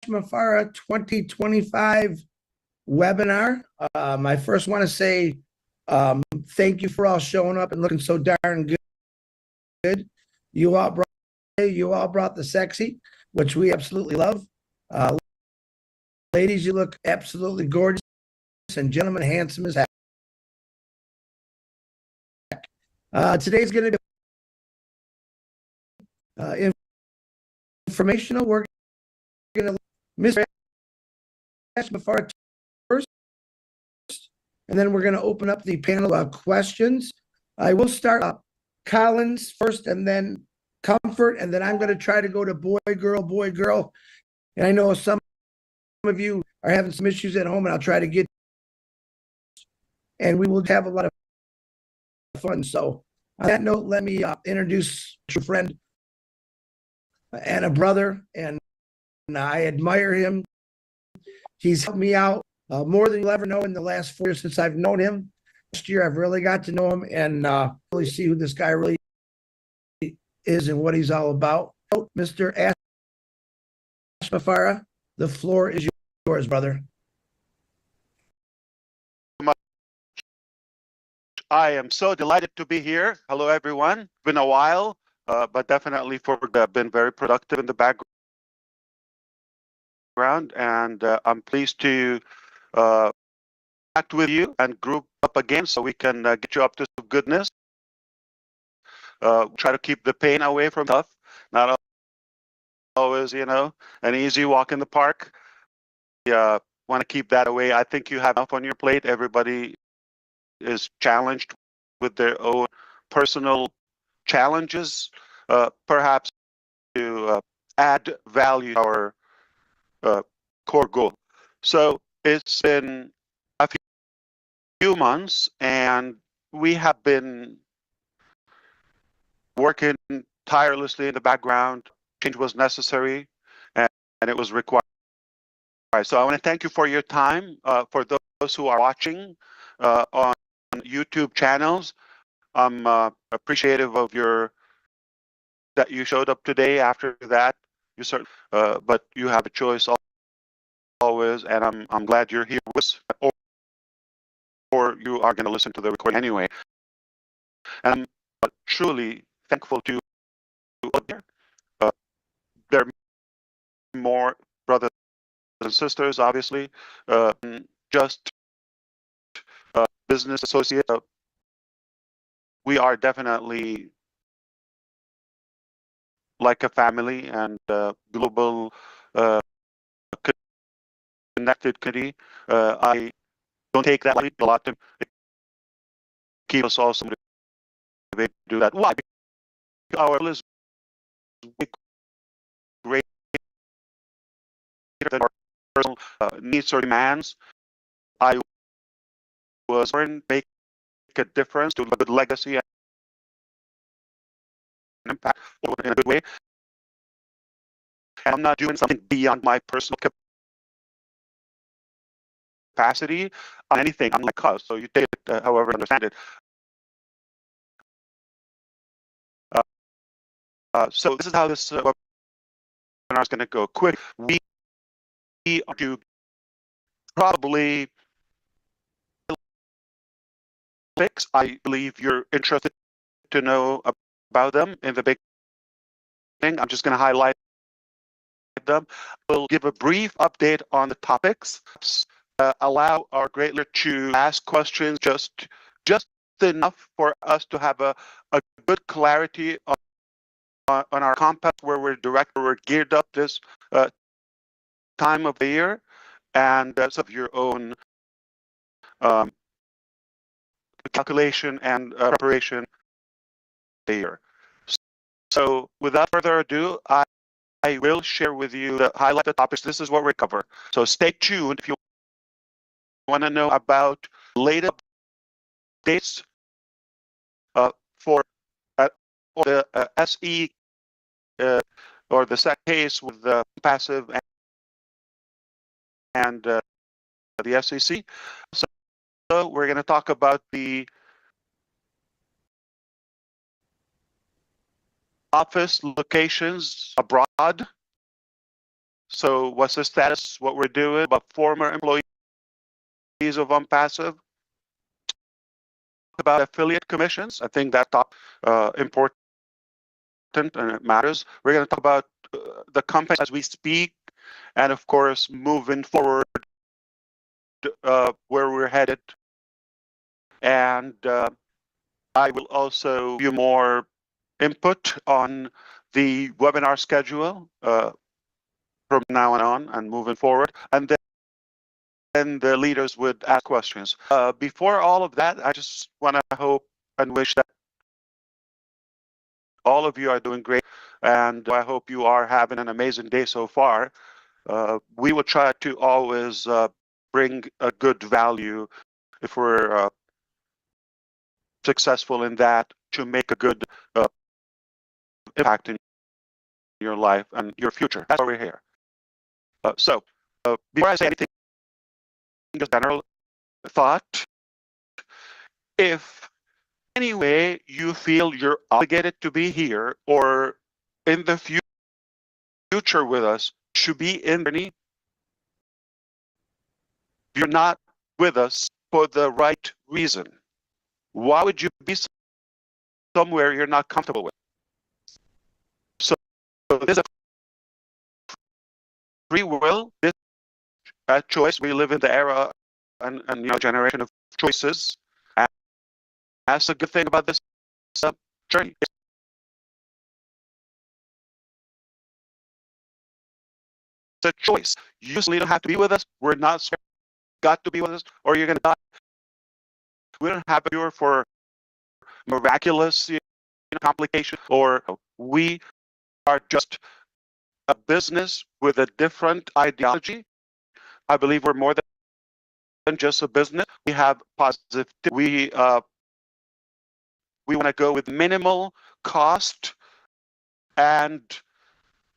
MUfreh 2025 webinar. I first want to say thank you for all showing up and looking so darn good. You all brought the sexy, which we absolutely love. Ladies, you look absolutely gorgeous, and gentlemen, handsome as heck. Today's going to be informational. We're going to Mr. ASH MUfreh first, and then we're going to open up the panel of questions. I will start Collins first, and then Comfort, and then I'm going to try to go to boy, girl. And I know some of you are having some issues at home, and I'll try to get, and we will have a lot of fun. So on that note, let me introduce a friend and a brother, and I admire him. He's helped me out more than you'll ever know in the last 4 years since I've known him. Last year, I've really got to know him and really see who this guy really is and what he's all about. Mr. ASH MUfreh, the floor is yours, brother. I am so delighted to be here. Hello, everyone. It's been a while, but definitely been very productive in the background, and I'm pleased to act with you and group up again so we can get you up to some goodness. Try to keep the pain away from stuff. Not always, an easy walk in the park. Want to keep that away. I think you have enough on your plate. Everybody is challenged with their own personal challenges, perhaps to add value to our core goal. So it's been a few months, and we have been working tirelessly in the background. Change was necessary, and it was required. So I want to thank you for your time. For those who are watching on YouTube channels, I'm appreciative of that you showed up today. After that, you but you have a choice always, and I'm glad you're here with us, or you are going to listen to the recording anyway. And I'm truly thankful to there are more brothers and sisters, obviously, just business associates. We are definitely like a family and global connected community. I don't take that lightly. A lot to keep us all motivated to do that. Why? Because our is greater than our personal needs or demands. I was born to make a difference, to a good legacy and impact in a good way. And I'm not doing something beyond my personal capacity on anything. I'm like cause. So you take it however you understand it. So this is how this webinar is going to go. Quick, we are to probably topics I believe you're interested to know about them in the beginning. I'm just going to highlight them. We'll give a brief update on the topics. Allow our great leader to ask questions just enough for us to have a good clarity on our compass, where we're geared up this time of the year, and of your own calculation and preparation the year. So without further ado, I will share with you the highlighted topics. This is what we cover. So stay tuned if you want to know about latest updates for the SE or the second case with the Onpassive and the SEC. So we're going to talk about the office locations abroad So what's the status, what we're doing about former employees of Onpassive, about affiliate commissions. I think that's important and it matters. We're going to talk about the company as we speak, and of course, moving forward, where we're headed. And I will also give you more input on the webinar schedule from now on and moving forward. And then the leaders would ask questions. Before all of that, I just want to hope and wish that all of you are doing great, and I hope you are having an amazing day so far. We will try to always bring a good value if we're successful in that, to make a good impact in your life and your future. That's why we're here. So before I say anything, just general thought. If anyway you feel you're obligated to be here or in the future with us, should be in the journey, you're not with us for the right reason. Why would you be somewhere you're not comfortable with? So there's a free will, this choice. We live in the era and generation of choices. And that's a good thing about this journey. It's a choice. You usually don't have to be with us. We're not got to be with us, or you're going to die. We don't have a cure for miraculous complication, or we are just a business with a different ideology. I believe we're more than just a business. We have positive. We want to go with minimal cost and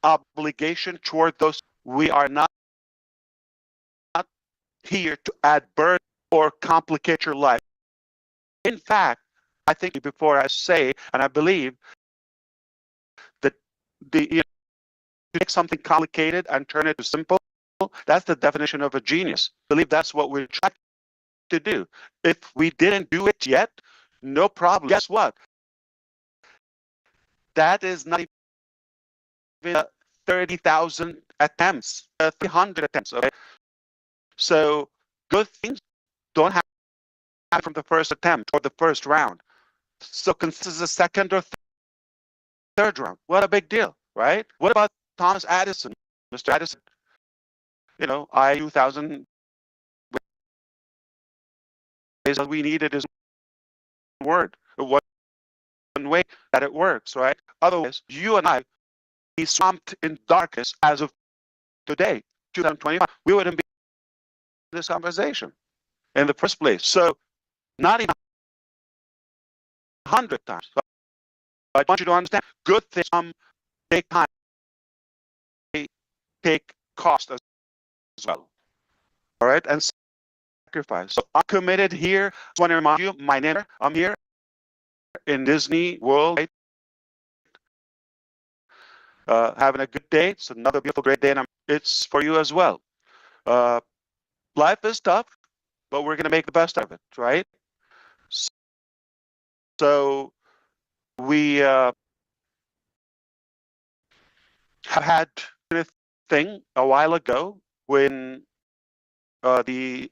obligation toward those. We are not here to add burden or complicate your life. In fact, I think before I say, and I believe that to make something complicated and turn it to simple, that's the definition of a genius. I believe that's what we're trying to do. If we didn't do it yet, no problem. Guess what? That is not even 30,000 attempts, 300 attempts. Okay, so good things don't happen from the first attempt or the first round. So consider the second or third round. What a big deal, right? What about Thomas Edison, Mr. Edison? I 2000 ways that we needed is word. One way that it works, right? Otherwise, you and I be swamped in darkness as of today, 2025. We wouldn't be in this conversation in the first place. So not even 100 times. But I want you to understand, good things take time, they take cost as well. All right, and sacrifice. So I'm committed here. I just want to remind you, my name. I'm here in Disney World, right? Having a good day. It's another beautiful, great day, and it's for you as well. Life is tough, but we're going to make the best of it, right? So we have had a thing a while ago when the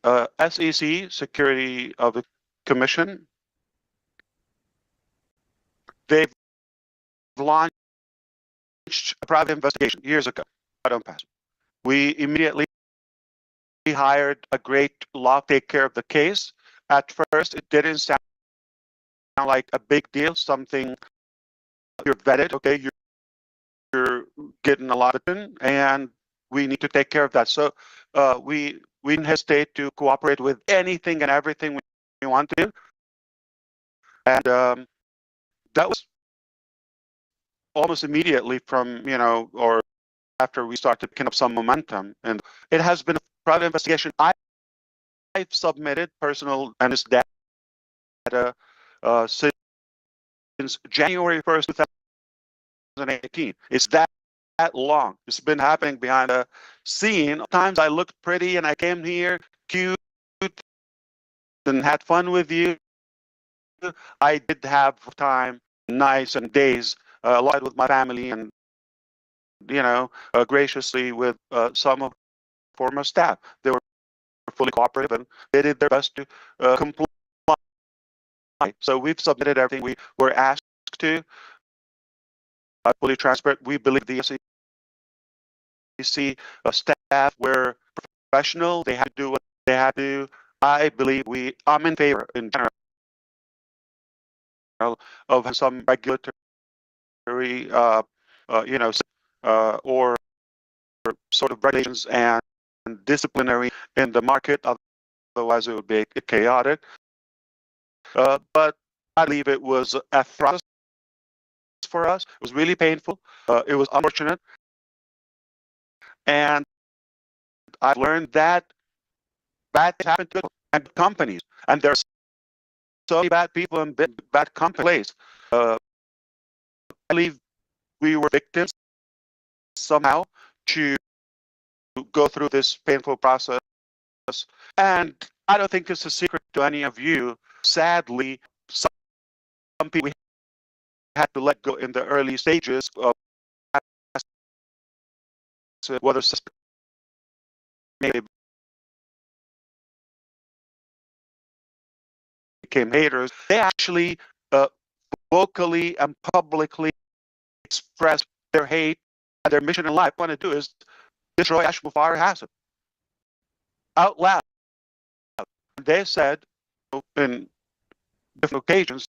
SEC, Security of the Commission, they've launched a private investigation years ago. I don't pass. We immediately hired a great law to take care of the case. At first, it didn't sound like a big deal, something you're vetted, okay, you're getting a lot of it, and we need to take care of that. So we didn't hesitate to cooperate with anything and everything we want to do. And that was almost immediately from, or after we started picking up some momentum. And it has been a private investigation. I've submitted personal and this data since January 1st, 2018. It's that long. It's been happening behind the scene. Times I looked pretty and I came here cute and had fun with you. I did have time, nights and days, a lot with my family and, graciously with some of former staff. They were fully cooperative and they did their best to comply. So we've submitted everything we were asked to. Fully transparent. We believe the SEC staff were professional. They had to do what they had to do. I believe I'm in favor in general of some regulatory, or sort of regulations and disciplinary in the market. Otherwise, it would be chaotic. But I believe it was a process for us. It was really painful. It was unfortunate. And I've learned that bad things happen to and companies. And there are so many bad people in bad companies. I believe we were victims somehow to go through this painful process. And I don't think it's a secret to any of you. Sadly, some people we had to let go in the early stages of whether maybe became haters. They actually vocally and publicly express their hate, and their mission in life want to do is destroy ASH MUfreh Hassan out loud. They said in different occasions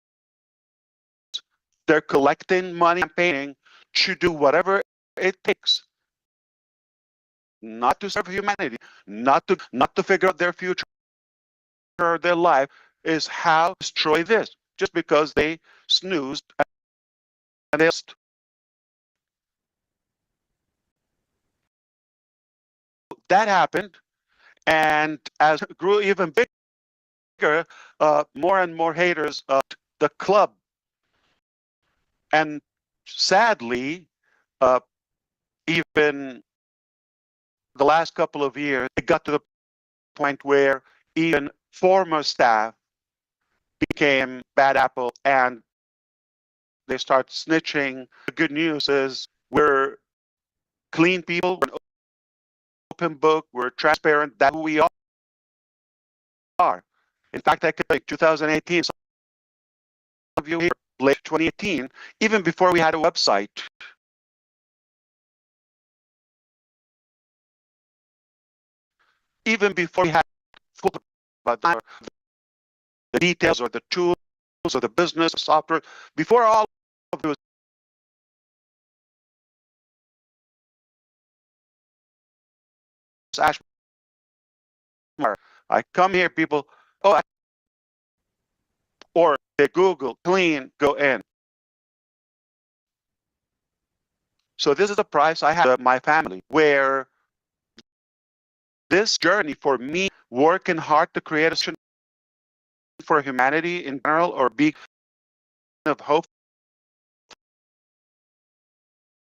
they're collecting money, campaigning to do whatever it takes, not to serve humanity, not to figure out their future or their life, is how to destroy this, just because they snoozed and they that happened. And as it grew even bigger, more and more haters of the club. And sadly, even the last couple of years, it got to the point where even former staff became bad apple and they start snitching. The good news is we're clean people, we're an open book, we're transparent. That's who we are. In fact, I could say 2018, some of you here, late 2018, even before we had a website, even before we had about the details or the tools or the business, the software, before all of it was ASH MUfreh. I come here, people, or they Google clean, go in. So this is the price I had my family, where this journey for me, working hard to create a solution for humanity in general, or be of hope for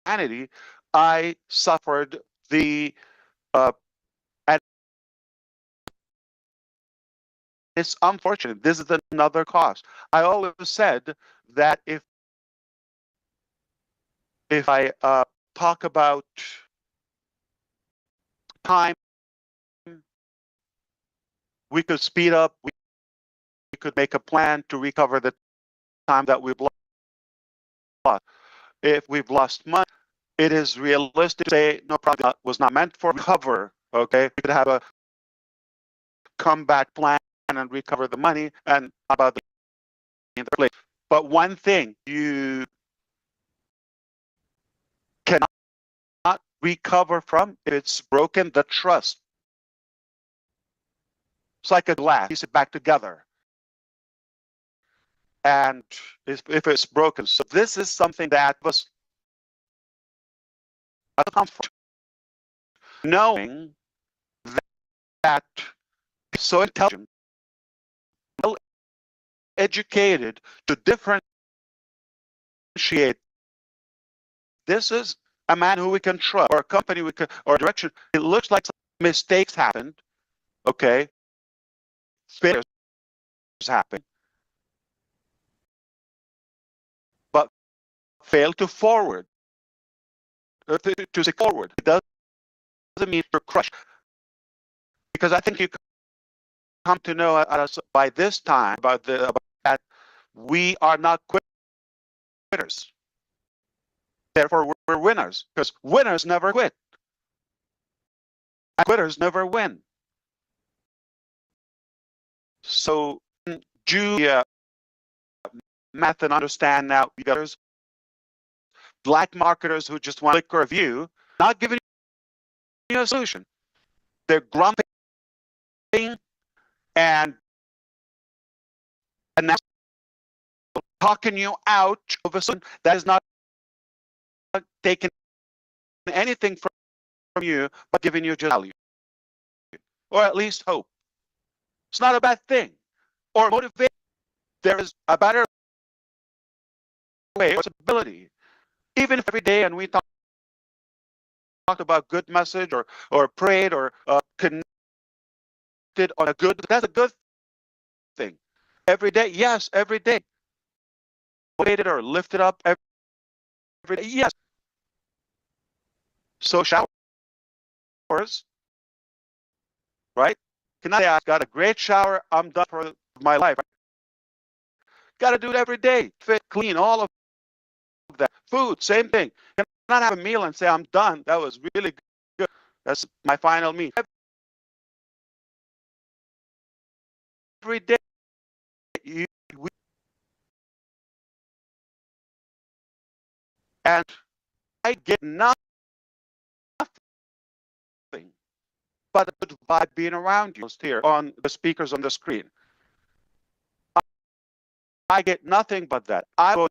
humanity, I suffered the and it's unfortunate. This is another cost. I always said that if I talk about time, we could speed up. We could make a plan to recover the time that we've lost. If we've lost money, it is realistic to say no problem, was not meant for recover. Okay, we could have a comeback plan and recover the money and about the in the place. But one thing you cannot recover from, if it's broken, the trust. It's like a glass, piece it back together. And if it's broken, so this is something that was a comfort, knowing that so intelligent, well educated to differentiate. This is a man who we can trust, or a company we can, or a direction. It looks like some mistakes happened, okay? Failures happen, but fail to forward, to say forward. It doesn't mean you're crushed, because I think you come to know us by this time about that we are not quitters. Therefore, we're winners, because winners never quit, and quitters never win. So, do math and understand now, others, black marketers who just want to click or view, not giving you a solution. They're grumping and now talking you out of a solution that is not taking anything from you, but giving you just value, or at least hope. It's not a bad thing. Or motivate. There is a better way, possibility. Even if every day, and we talked about good message, or prayed, or connected on a good, that's a good thing. Every day, yes, every day. Motivated or lifted up every day, yes. So showers, right? Can I say I got a great shower, I'm done for my life. Got to do it every day. Fit, clean, all of that. Food, same thing. Cannot have a meal and say I'm done. That was really good. That's my final meal. Every day, and I get nothing but a good vibe being around you here on the speakers on the screen. I get nothing but that. I will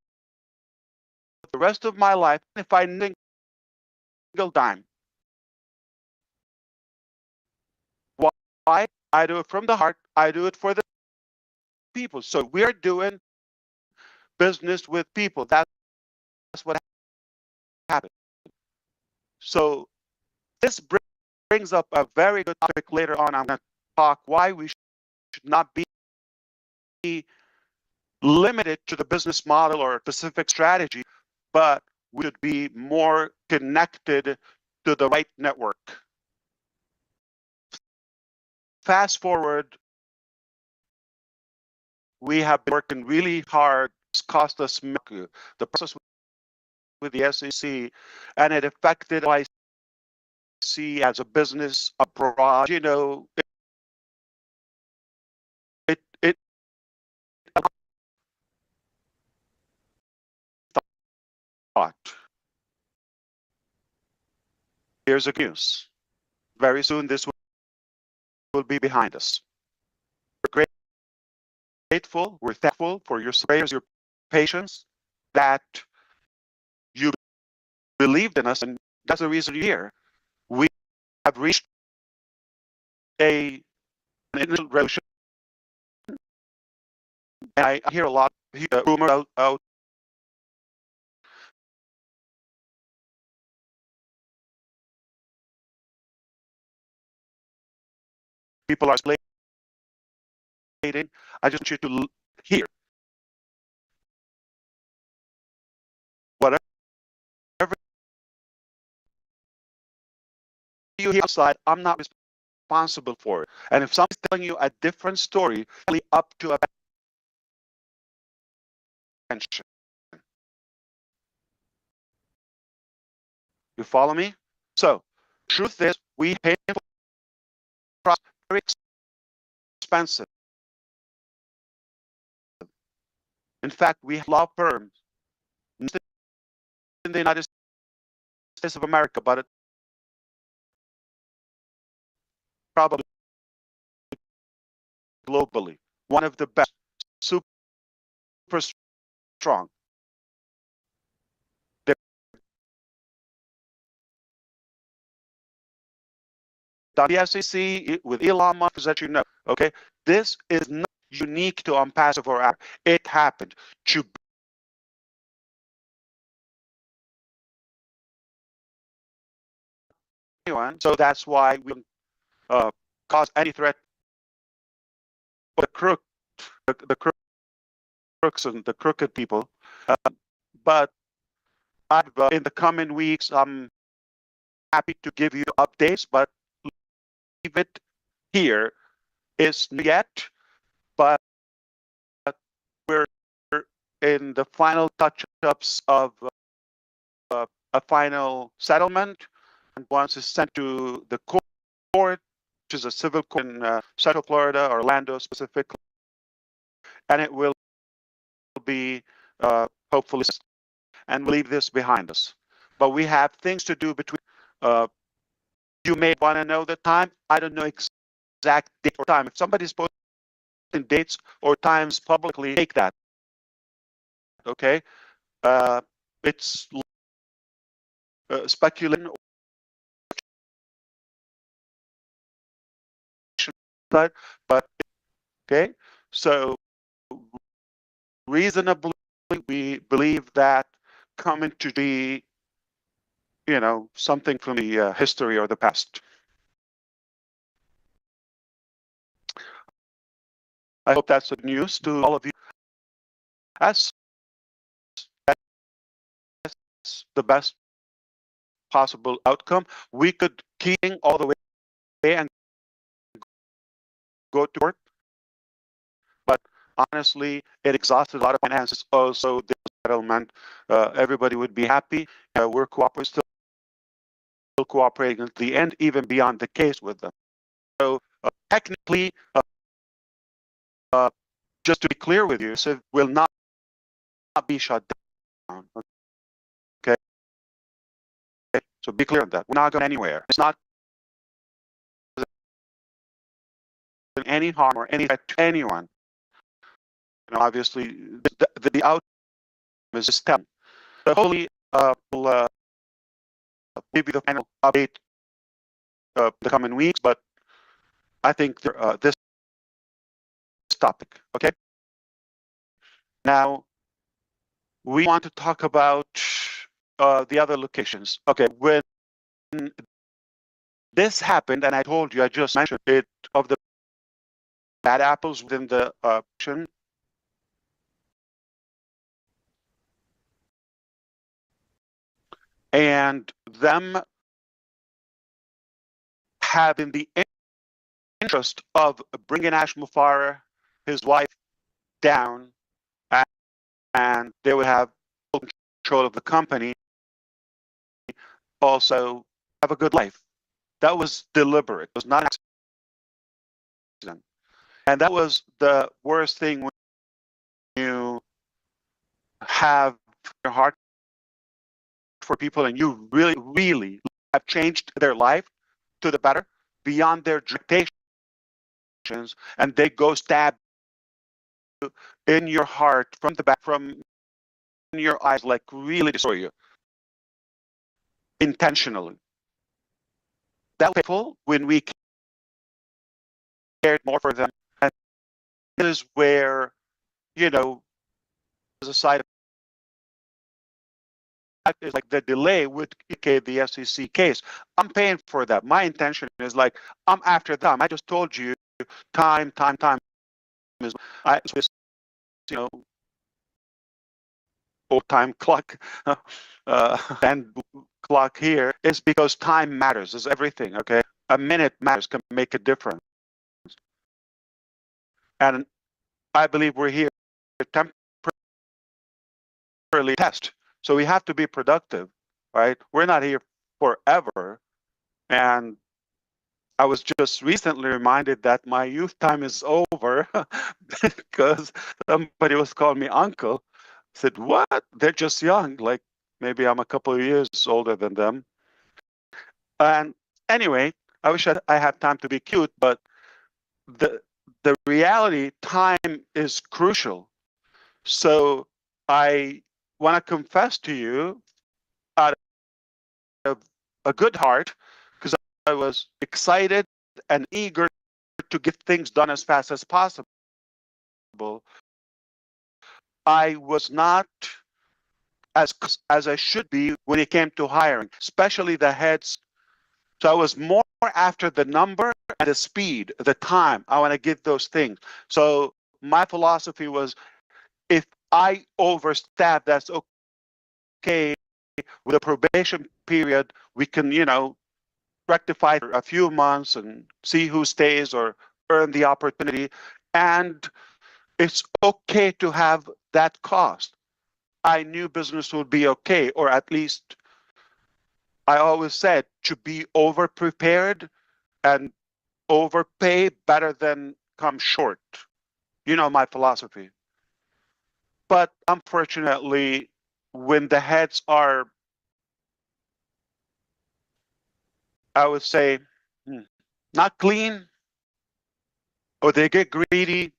the rest of my life, if I need a single dime. Why? I do it from the heart. I do it for the people. So we're doing business with people. That's what happened. So this brings up a very good topic later on. I'm going to talk why we should not be limited to the business model or a specific strategy, but we should be more connected to the right network. Fast forward, we have been working really hard. It's cost us the process with the SEC, and it affected what I see as a business abroad. You know, it thought. Here's a news. Very soon, this will be behind us. We're grateful. We're thankful for your prayers, your patience, that you believed in us, and that's the reason you're here. We have reached an initial resolution, and I hear a lot of rumors out. People are speculating. I just want you to hear whatever you hear outside. I'm not responsible for it. And if someone's telling you a different story, it's up to a bench. You follow me? So, truth is, we pay for very expensive. In fact, we have law firms in the United States of America, but probably globally, one of the best, super strong. The SEC with Elon Musk, as you know, okay? This is not unique to Onpassive or ASH. It happened to anyone. So that's why we don't cause any threat. The crooks and the crooked people. But in the coming weeks, I'm happy to give you updates, but leave it here. Is yet, but we're in the final touch-ups of a final settlement, and once it's sent to the court, which is a civil court in Central Florida, Orlando specifically, and it will be hopefully, and we'll leave this behind us. But we have things to do between. You may want to know the time. I don't know exact date or time. If somebody's posting dates or times publicly, take that. Okay, it's speculating, but okay. So reasonably, we believe that coming to be, something from the history or the past. I hope that's good news to all of you. That's the best possible outcome. We could keep all the way and go to work, but honestly, it exhausted a lot of finances. Also, the settlement, everybody would be happy. We're still cooperating at the end, even beyond the case with them. So technically, just to be clear with you, so will not be shut down. Okay, so be clear on that. We're not going anywhere. It's not any harm or any threat to anyone. Obviously, the outcome is just telling. So hopefully, we'll give you the final update the coming weeks. But I think this topic. Okay. Now we want to talk about the other locations. Okay, when this happened, and I told you, I just mentioned it, of the bad apples within the and them having the interest of bringing ASH MUfreh, his wife, down, and they would have full control of the company, also have a good life. That was deliberate. It was not an accident. And that was the worst thing when you have your heart for people and you really, really have changed their life to the better beyond their expectations, and they go stab you in your heart from the back, from your eyes, like really destroy you intentionally. That was painful when we cared more for them. And this is where, as a side effect, is like the delay would indicate the SEC case. I'm paying for that. My intention is like, I'm after them. I just told you, time is, old time clock and clock here is because time matters, is everything. Okay, a minute matters, can make a difference, and I believe we're here to temporarily test. So we have to be productive, right? We're not here forever. And I was just recently reminded that my youth time is over because somebody was calling me uncle. I said, what? They're just young. Like maybe I'm a couple of years older than them. And anyway, I wish I had time to be cute, but the reality, time is crucial. So I want to confess to you out of a good heart, because I was excited and eager to get things done as fast as possible. I was not as I should be when it came to hiring, especially the heads. So I was more after the number and the speed, the time. I want to get those things. So my philosophy was, if I overstaff, that's okay. With a probation period, we can, rectify for a few months and see who stays or earn the opportunity. And it's okay to have that cost. I knew business would be okay, or at least I always said to be over prepared and overpay better than come short. You know my philosophy. But unfortunately, when the heads are, I would say, not clean, or they get greedy,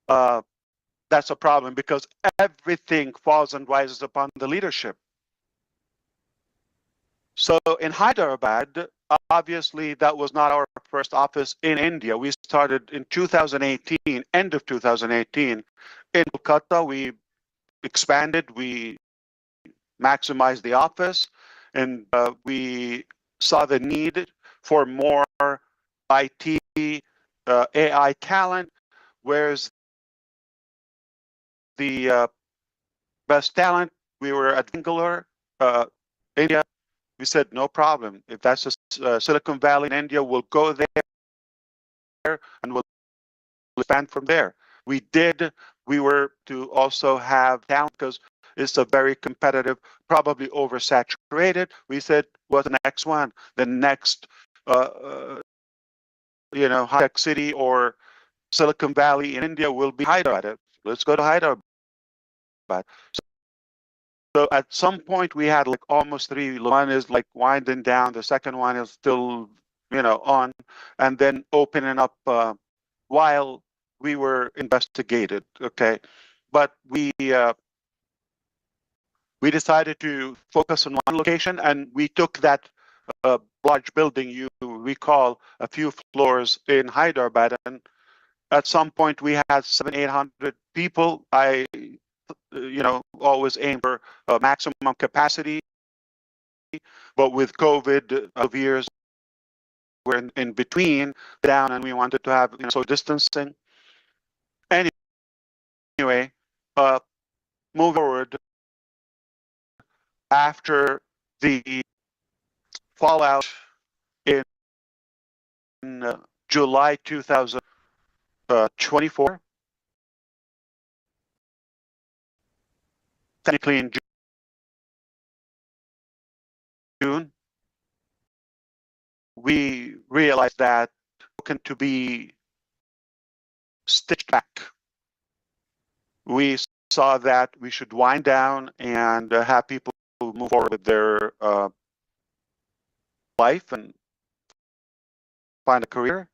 that's a problem, because everything falls and rises upon the leadership. So in Hyderabad, obviously that was not our first office in India. We started in 2018, end of 2018. In Kolkata, we expanded, we maximized the office, and we saw the need for more IT, AI talent, whereas the best talent, we were at Bangalore, India. We said, no problem. If that's Silicon Valley in India, we'll go there and we'll expand from there. We did. We were to also have talent because it's a very competitive, probably oversaturated. We said, what's the next one? The next, high-tech city or Silicon Valley in India will be Hyderabad. Let's go to Hyderabad. So at some point we had like almost three. One is like winding down. The second one is still, on, and then opening up while we were investigated. Okay, but we decided to focus on one location, and we took that large building you recall, a few floors in Hyderabad, and at some point we had 700-800 people. I always aim for maximum capacity, but with COVID of years, we're in between down, and we wanted to have social distancing. Anyway, move forward after the fallout in July 2024, technically in June, we realized that to be stitched back. We saw that we should wind down and have people move forward with their life and find a career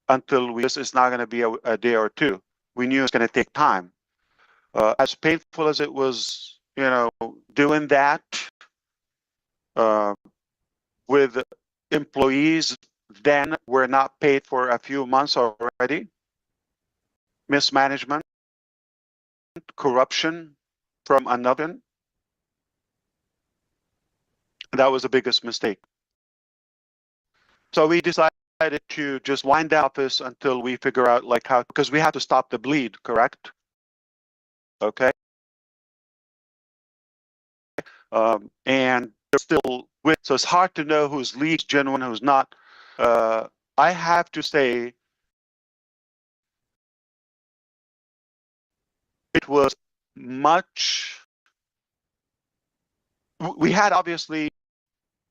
until this is not going to be a day or two. We knew it's going to take time. As painful as it was, doing that with employees then were not paid for a few months already. Mismanagement, corruption from another. That was the biggest mistake. So we decided to just wind down office until we figure out like how, because we have to stop the bleed, correct? Okay. And they're still with, so it's hard to know who's lead genuine, who's not. I have to say, it was much. We had obviously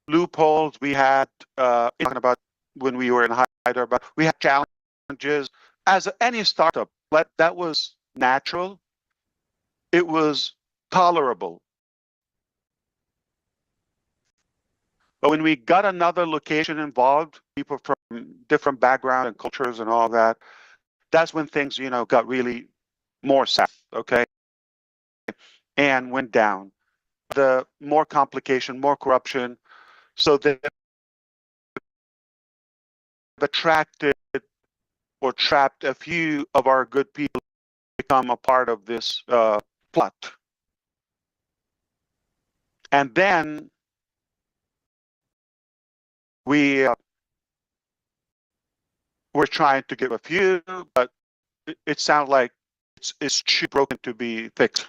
loopholes. We had talking about when we were in Hyderabad, we had challenges as any startup. But that was natural. It was tolerable. But when we got another location involved, people from different background and cultures and all that, that's when things, got really more sad, okay, and went down. The more complication, more corruption. So they've attracted or trapped a few of our good people to become a part of this plot. And then we're trying to give a few, but it sounds like it's too broken to be fixed.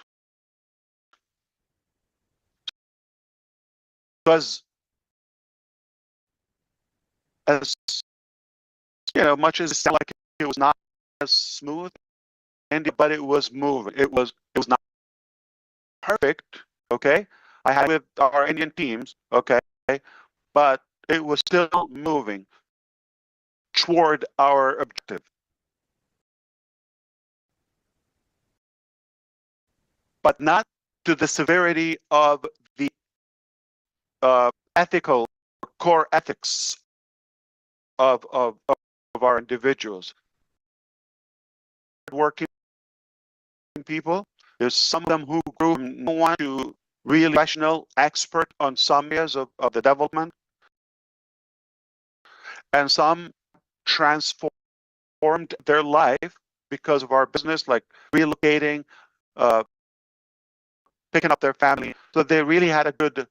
Because as much as it sounded like it was not as smooth, but it was moving. It was not perfect. Okay, I had with our Indian teams. Okay, but it was still moving toward our objective. But not to the severity of the ethical core ethics of our individuals. Working people, there's some of them who grew from no one to really professional expert on some areas of the development, and some transformed their life because of our business, like relocating, picking up their family. So they really had a good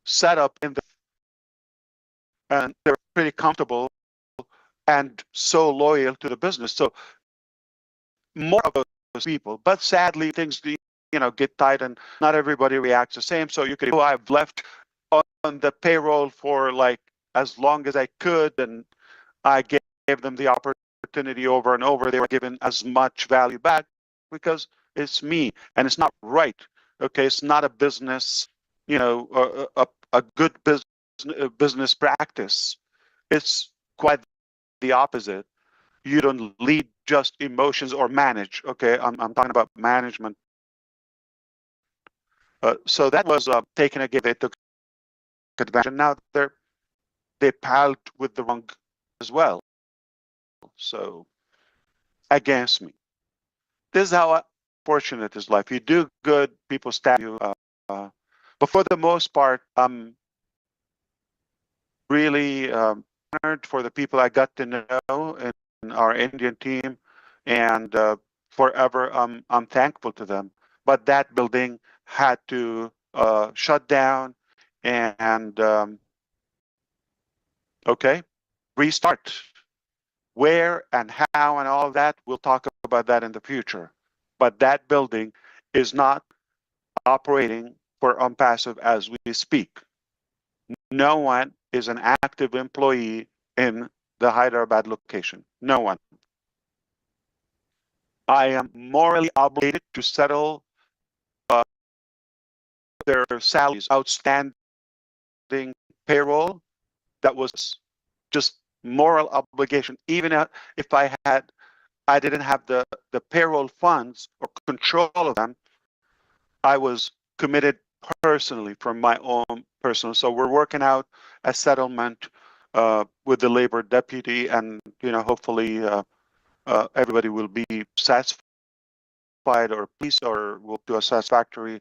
setup and they're pretty comfortable and so loyal to the business. So more of those people, but sadly things get tight and not everybody reacts the same. So you could, I've left on the payroll for like as long as I could, and I gave them the opportunity over and over. They were given as much value back because it's me and it's not right. Okay, it's not a business, a good business practice. It's quite the opposite. You don't lead just emotions or manage. Okay, I'm talking about management. So that was taken again. They took advantage, and now they piled with the wrong as well. So against me. This is how fortunate is life. You do good, people stab you. But for the most part, I'm really honored for the people I got to know in our Indian team, and forever I'm thankful to them. But that building had to shut down and restart. Where and how and all of that, we'll talk about that in the future. But that building is not operating for Onpassive as we speak. No one is an active employee in the Hyderabad location. No one. I am morally obligated to settle their salaries, outstanding payroll. That was just moral obligation. Even if I didn't have the payroll funds or control of them, I was committed personally from my own personal. So we're working out a settlement with the labor deputy, and hopefully everybody will be satisfied or pleased, or we'll do a satisfactory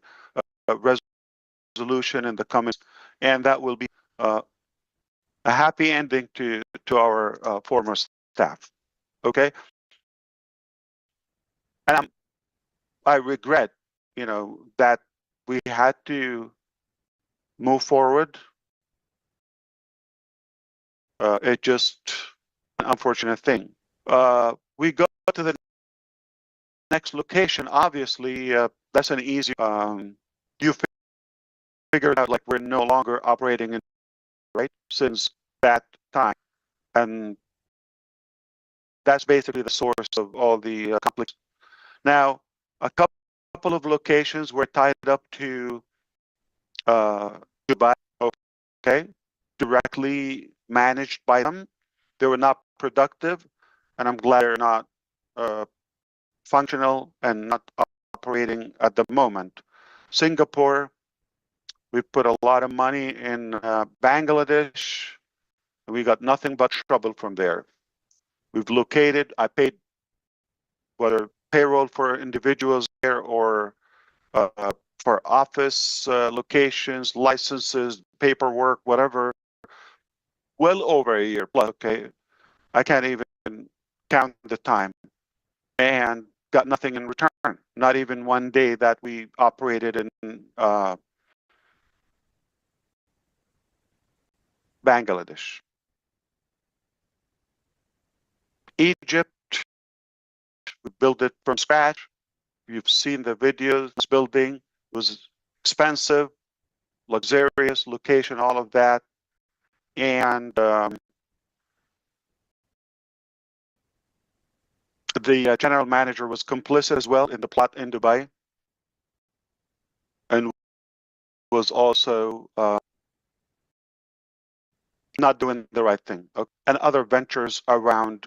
resolution in the comments, and that will be a happy ending to our former staff. Okay, and I regret, that we had to move forward. It just an unfortunate thing. We go to the next location. Obviously, that's an easy. You figured out like we're no longer operating in right since that time, and that's basically the source of all the conflicts. Now, a couple of locations were tied up to Dubai. Okay, directly managed by them. They were not productive, and I'm glad they're not functional and not operating at the moment. Singapore, we put a lot of money in Bangladesh. We got nothing but trouble from there. We've located, I paid whether payroll for individuals there or for office locations, licenses, paperwork, whatever, well over a year plus. Okay, I can't even count the time, and got nothing in return. Not even one day that we operated in Bangladesh. Egypt, we built it from scratch. You've seen the videos. This building was expensive, luxurious location, all of that. And the general manager was complicit as well in the plot in Dubai, and was also not doing the right thing. And other ventures around,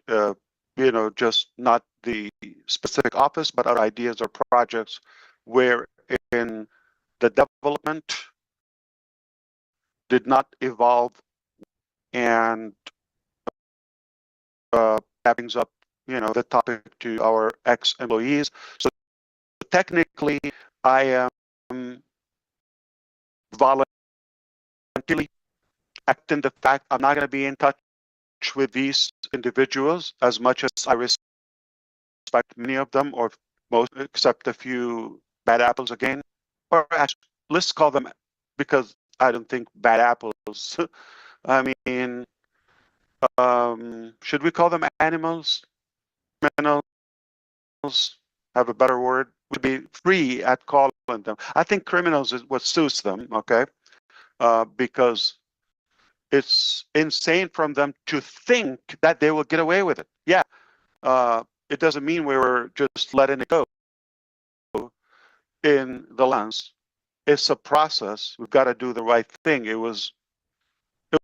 just not the specific office, but other ideas or projects where in the development did not evolve, and that brings up, the topic to our ex-employees. So technically, I am voluntarily acting the fact I'm not going to be in touch with these individuals as much as I respect many of them, or most, except a few bad apples again. Or actually, let's call them, because I don't think bad apples. I mean, should we call them animals? Criminals? Have a better word? Would be free at calling them. I think criminals is what suits them, okay? Because it's insane from them to think that they will get away with it. Yeah, it doesn't mean we were just letting it go in the lens. It's a process. We've got to do the right thing. It was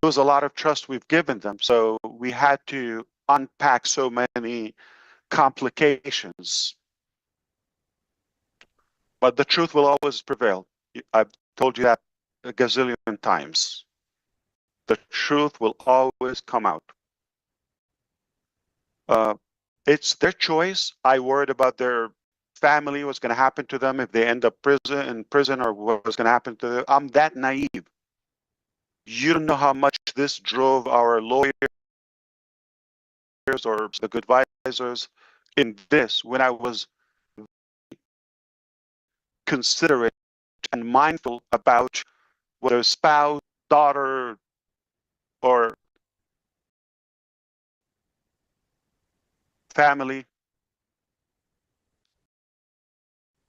a lot of trust we've given them, so we had to unpack so many complications. But the truth will always prevail. I've told you that a gazillion times. The truth will always come out. It's their choice. I worried about their family, what's going to happen to them if they end up in prison, or what's going to happen to them. I'm that naive. You don't know how much this drove our lawyers or the good advisors in this, when I was considerate and mindful about whether spouse, daughter, or family.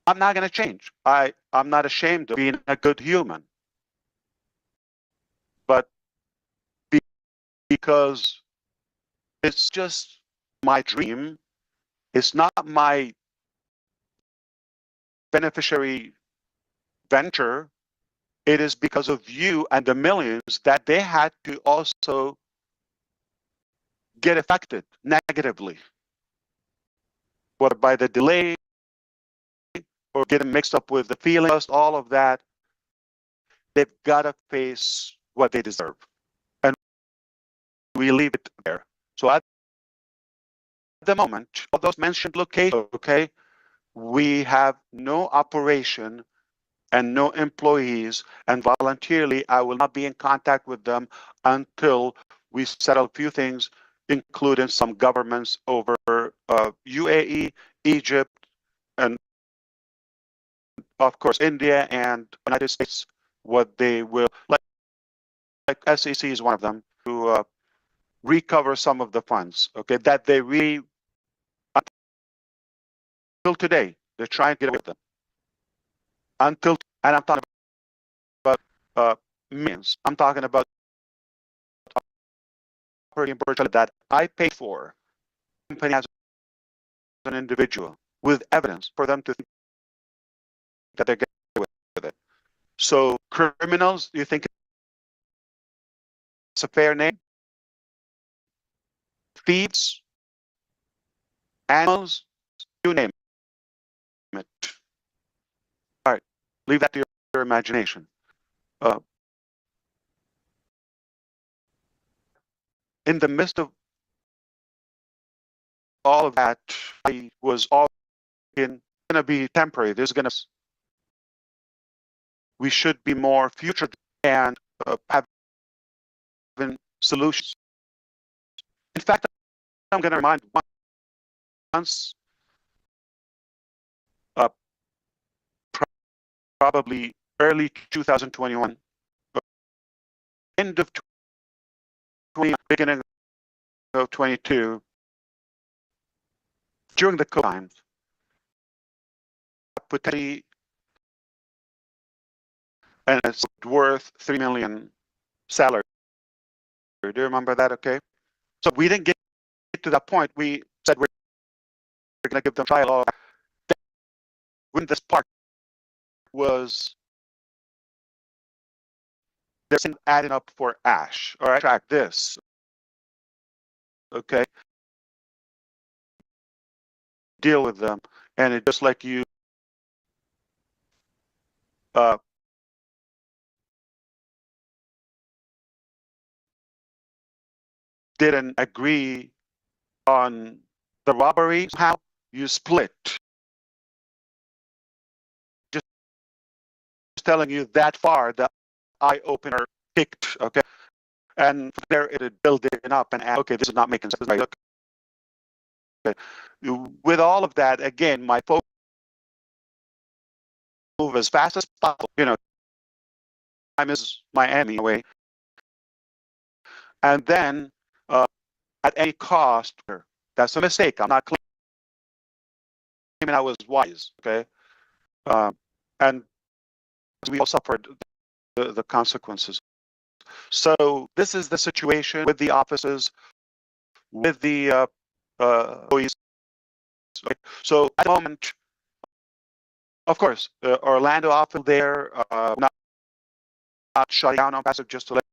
I'm not going to change. I'm not ashamed of being a good human. But because it's just my dream, it's not my beneficiary venture. It is because of you and the millions that they had to also get affected negatively, whether by the delay or getting mixed up with the feelings, all of that. They've got to face what they deserve. And we leave it there. So at the moment, all those mentioned locations, okay, we have no operation and no employees, and voluntarily, I will not be in contact with them until we settle a few things, including some governments over UAE, Egypt, and of course India and United States. What they will, like SEC is one of them, to recover some of the funds. Okay, that they really, until today, they're trying to get away with them. And I'm talking about millions. I'm talking about operating virtually that I paid for, company as an individual, with evidence for them to think that they're getting away with it. So criminals, you think it's a fair name? Thieves, animals, you name it. All right, leave that to your imagination. In the midst of all of that, I was all going to be temporary. We should be more future and having solutions. In fact, I'm going to remind once, probably early 2021, end of 20, beginning of 22, during the COVID times, potentially, and it's worth $3 million salary. Do you remember that? Okay. So we didn't get to that point. We said we're going to give them trial. When this part was they're adding up for ASH. All right, track this. Okay. Deal with them. And it just like you didn't agree on the robbery, how you split. Just telling you that far, the eye opener kicked, okay? And there it built it up and okay, this is not making sense. Right? Okay. With all of that, again, my focus move as fast as possible. You know, time is my enemy away. And then at any cost, that's a mistake. I'm not claiming I was wise, okay? And we all suffered the consequences. So this is the situation with the offices, with the employees. So at the moment, of course, Orlando office there, not shutting down Onpassive, just to let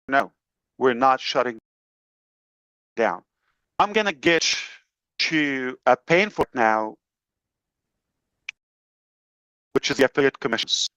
you know, we're not shutting down. I'm gonna get to a painful now, which is the affiliate commissions.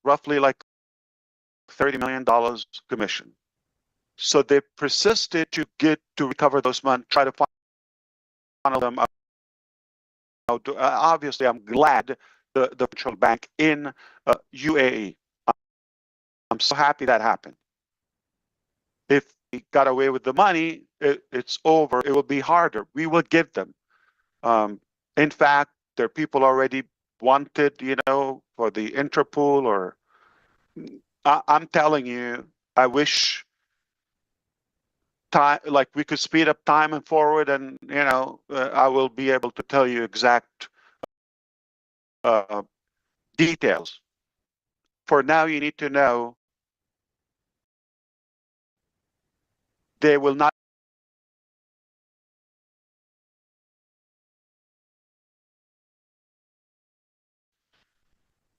roughly like $30 million commission. So they persisted to recover those money, try to funnel them out. Obviously, I'm glad the central bank in UAE. I'm so happy that happened. If we got away with the money, it's over. It will be harder. We will give them. In fact, there are people already wanted, for the Interpol, or I'm telling you, I wish time, like we could speed up time and forward, and I will be able to tell you exact details. For now, you need to know they will not.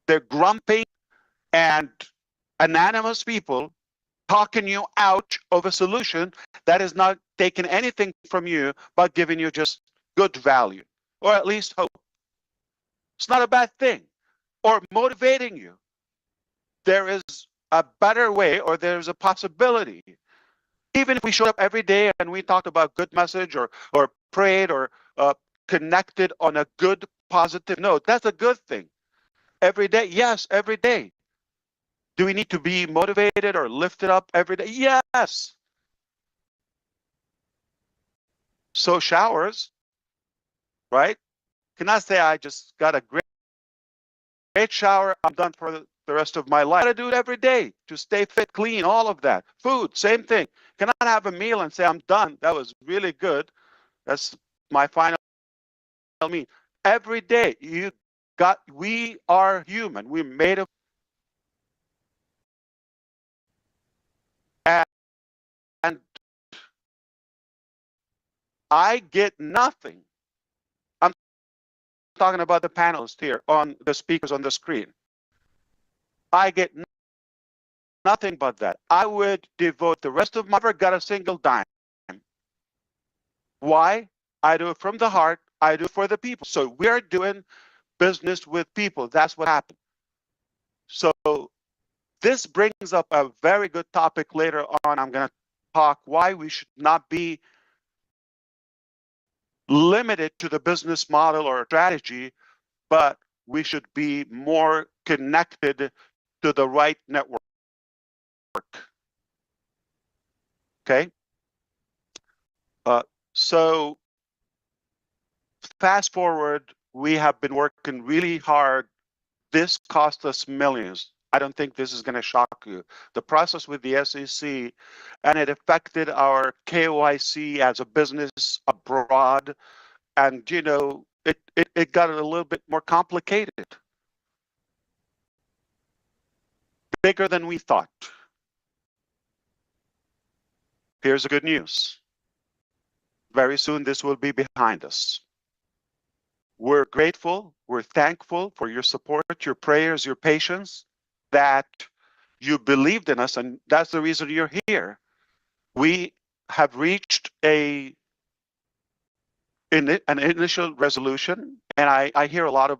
They're grumpy and anonymous people talking you out of a solution that is not taking anything from you, but giving you just good value, or at least hope. It's not a bad thing. Or motivating you. There is a better way, or there's a possibility. Even if we showed up every day and we talked about good message, or prayed, or connected on a good, positive note, that's a good thing. Every day, yes, every day. Do we need to be motivated or lifted up every day? Yes. So showers, right? Cannot say I just got a great shower, I'm done for the rest of my life. I gotta do it every day to stay fit, clean, all of that. Food, same thing. Cannot have a meal and say I'm done. That was really good. That's my final meal. Every day we are human. We're made of, and I get nothing. I'm talking about the panelists here, on the speakers on the screen. I get nothing but that. I would devote the rest of my life, never got a single dime. Why? I do it from the heart. I do it for the people. So we are doing business with people. That's what happened. So this brings up a very good topic later on. I'm going to talk why we should not be limited to the business model or strategy, but we should be more connected to the right network. Okay? So fast forward, we have been working really hard. This cost us millions. I don't think this is going to shock you. The process with the SEC, and it affected our KYC as a business abroad. And, it got a little bit more complicated. Bigger than we thought. Here's the good news. Very soon, this will be behind us. We're grateful, we're thankful for your support, your prayers, your patience, that you believed in us, and that's the reason you're here. We have reached an initial resolution, and I hear a lot of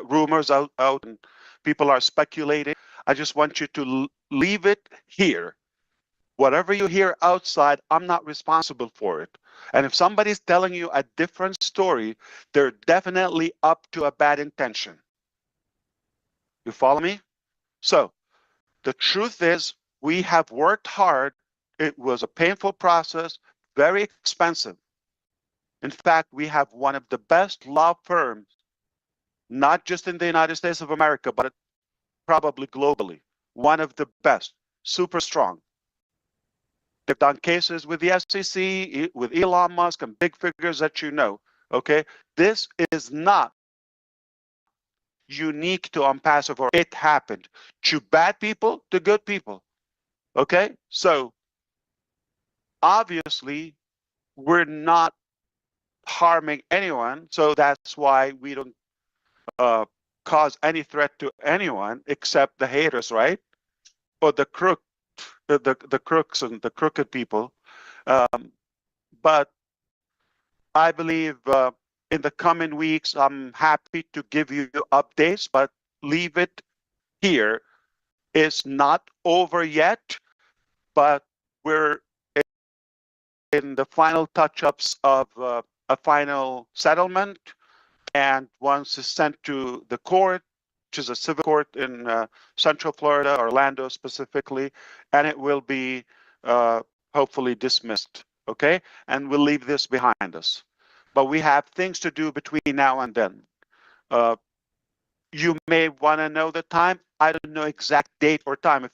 rumors out, and people are speculating. I just want you to leave it here. Whatever you hear outside, I'm not responsible for it. And if somebody's telling you a different story, they're definitely up to a bad intention. You follow me? So the truth is, we have worked hard. It was a painful process, very expensive. In fact, we have one of the best law firms, not just in the United States of America, but probably globally. One of the best, super strong. They've done cases with the SEC, with Elon Musk, and big figures that you know. Okay, this is not unique to Onpassive, or it happened to bad people, to good people. Okay, so obviously we're not harming anyone, so that's why we don't cause any threat to anyone except the haters, right? Or the crooks and the crooked people. But I believe in the coming weeks, I'm happy to give you updates, but leave it here is not over yet, but we're in the final touch-ups of a final settlement, and once it's sent to the court, which is a civil court in Central Florida, Orlando specifically, and it will be hopefully dismissed, okay? And we'll leave this behind us. But we have things to do between now and then. You may want to know the time. I don't know exact date or time. If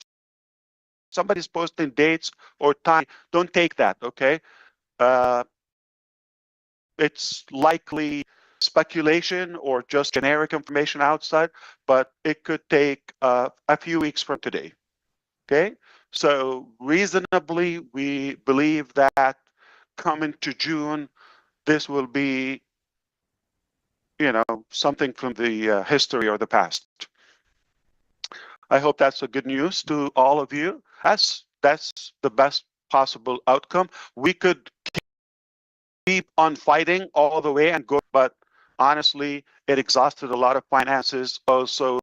somebody's posting dates or time, don't take that, okay? It's likely speculation or just generic information outside, but it could take a few weeks from today, okay? So reasonably, we believe that coming to June, this will be, you know, something from the history or the past. I hope that's a good news to all of you. That's the best possible outcome. We could keep on fighting all the way and go, but honestly, it exhausted a lot of finances. Also,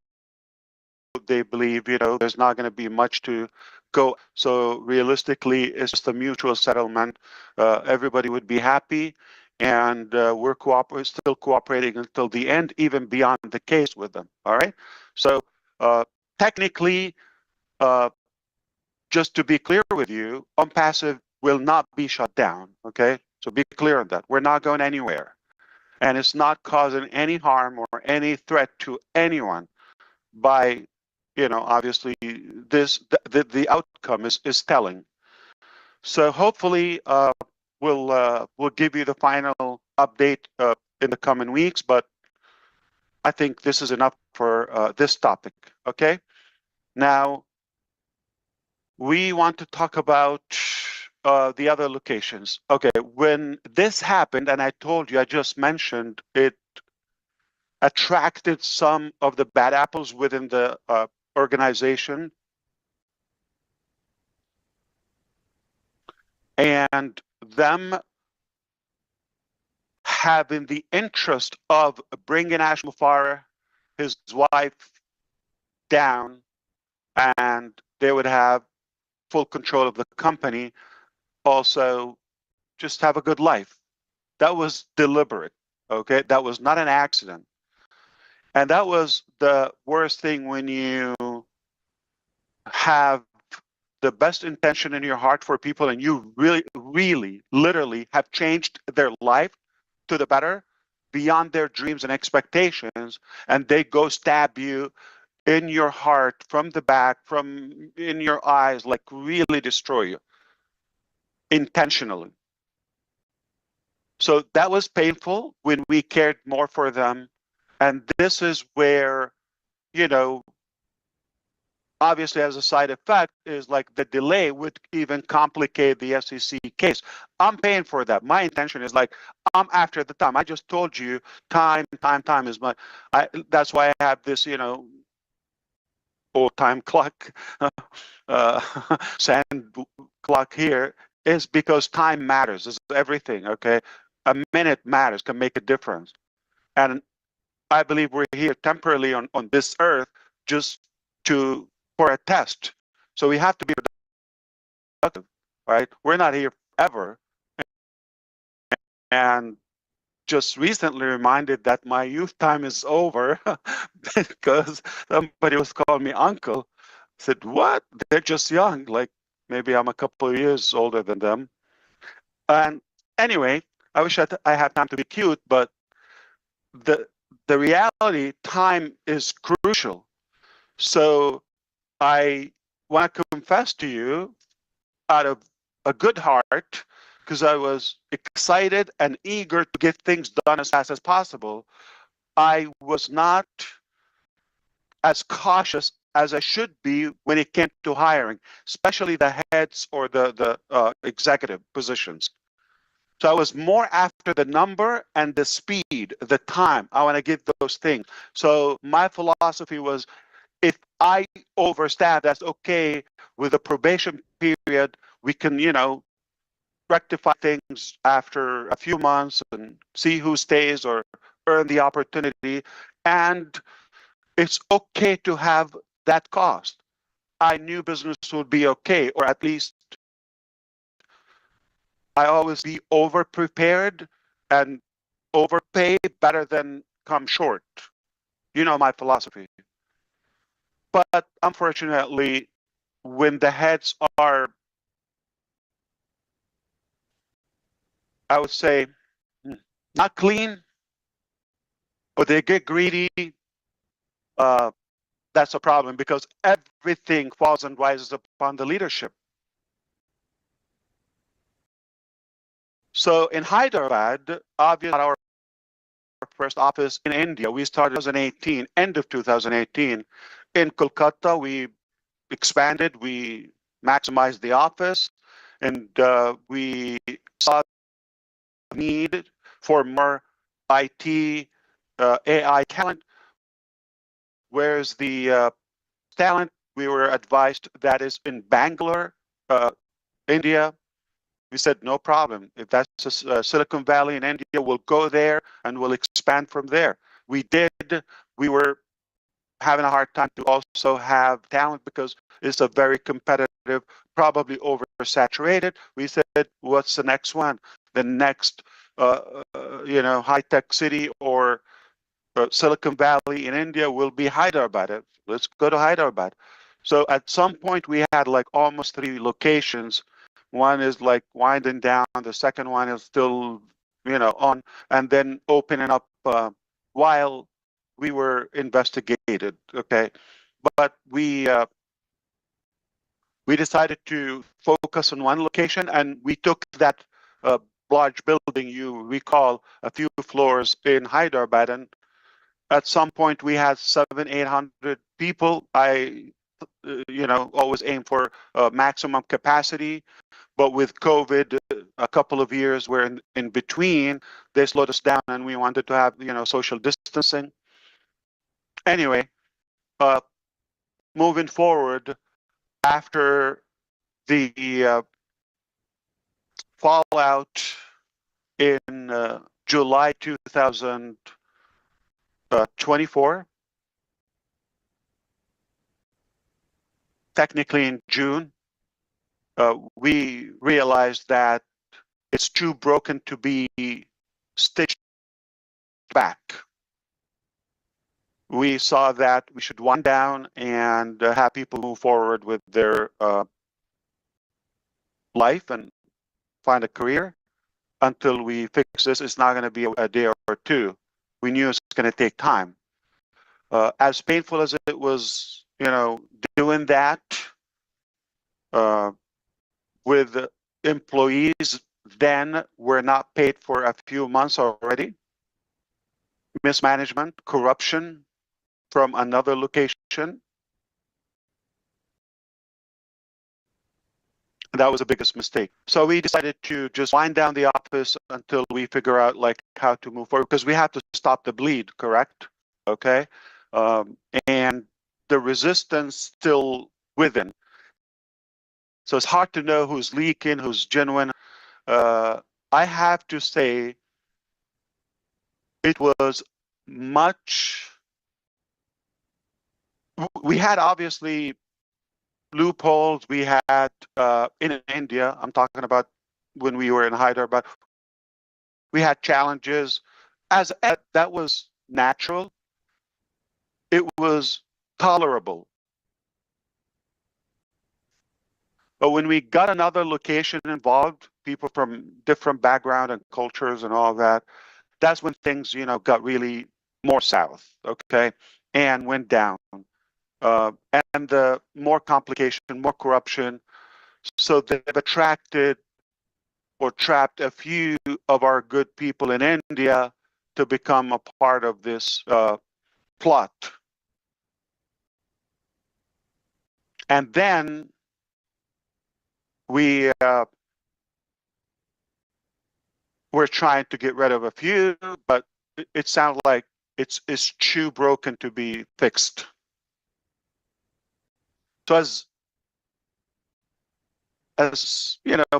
they believe, you know, there's not going to be much to go. So realistically, it's just a mutual settlement. Everybody would be happy, and we're still cooperating until the end, even beyond the case with them. All right. So technically, just to be clear with you, Onpassive will not be shut down. Okay. So be clear on that. We're not going anywhere, and it's not causing any harm or any threat to anyone by, you know, obviously the outcome is telling. So hopefully we'll give you the final update in the coming weeks, but I think this is enough for this topic. Okay. Now we want to talk about the other locations. Okay, when this happened, and I told you, I just mentioned it attracted some of the bad apples within the organization, and them having the interest of bringing ASH MUfreh, his wife, down, and they would have full control of the company, also just have a good life. That was deliberate, okay? That was not an accident. And that was the worst thing, when you have the best intention in your heart for people and you really, really, literally have changed their life to the better beyond their dreams and expectations, and they go stab you in your heart from the back, from in your eyes, like really destroy you intentionally. So that was painful when we cared more for them. And this is where, you know, obviously as a side effect is like the delay would even complicate the SEC case. I'm paying for that. My intention is like, I'm after the time. I just told you time is my, that's why I have this, you know, old time clock, sand clock here, is because time matters. It's everything, okay? A minute matters, can make a difference. And I believe we're here temporarily on this earth just for a test. So we have to be productive, right? We're not here forever. And just recently reminded that my youth time is over because somebody was calling me uncle. I said, what? They're just young. Like maybe I'm a couple of years older than them. And anyway, I wish I had time to be cute, but the reality, time is crucial. So I want to confess to you out of a good heart, because I was excited and eager to get things done as fast as possible. I was not as cautious as I should be when it came to hiring, especially the heads or the executive positions. So I was more after the number and the speed, the time. I want to get those things. So my philosophy was, if I overstaff, that's okay. With the probation period, we can, you know, rectify things after a few months and see who stays or earn the opportunity. And it's okay to have that cost, I knew business would be okay, or at least I always be over prepared and overpay better than come short. You know my philosophy. But unfortunately, when the heads are, I would say, not clean, or they get greedy, that's a problem, because everything falls and rises upon the leadership. So in Hyderabad, obviously our first office in India, we started in 2018, end of 2018. In Kolkata, we expanded, we maximized the office, and we saw the need for more IT, AI talent. Whereas the talent, we were advised that is in Bangalore, India. We said, no problem. If that's Silicon Valley in India, we'll go there and we'll expand from there. We did. We were having a hard time to also have talent because it's a very competitive, probably oversaturated. We said, what's the next one? The next, high-tech city or Silicon Valley in India will be Hyderabad. Let's go to Hyderabad. So at some point, we had like almost 3 locations. One is like winding down. The second one is still, on, and then opening up while we were investigated. Okay, but we decided to focus on one location, and we took that large building you recall a few floors in Hyderabad, and at some point we had 700-800 people. I always aim for maximum capacity, but with COVID, a couple of years where in between, they slowed us down, and we wanted to have social distancing. Anyway, moving forward, after the fallout in July 2024, technically in June, we realized that it's too broken to be stitched back. We saw that we should wind down and have people move forward with their life and find a career until we fix this. It's not going to be a day or two. We knew it's going to take time. As painful as it was, doing that with employees then were not paid for a few months already. Mismanagement, corruption from another location. That was the biggest mistake. So we decided to just wind down the office until we figure out like how to move forward, because we have to stop the bleed, correct? Okay. And the resistance still within. So it's hard to know who's leaking, who's genuine. I have to say it was much. We had obviously loopholes. We had in India, I'm talking about when we were in Hyderabad, we had challenges. As that was natural, it was tolerable. But when we got another location involved, people from different background and cultures and all that, that's when things, got really more south, okay, and went down. And the more complication, more corruption. So they've attracted or trapped a few of our good people in India to become a part of this plot. And then we're trying to get rid of a few, but it sounds like it's too broken to be fixed. So as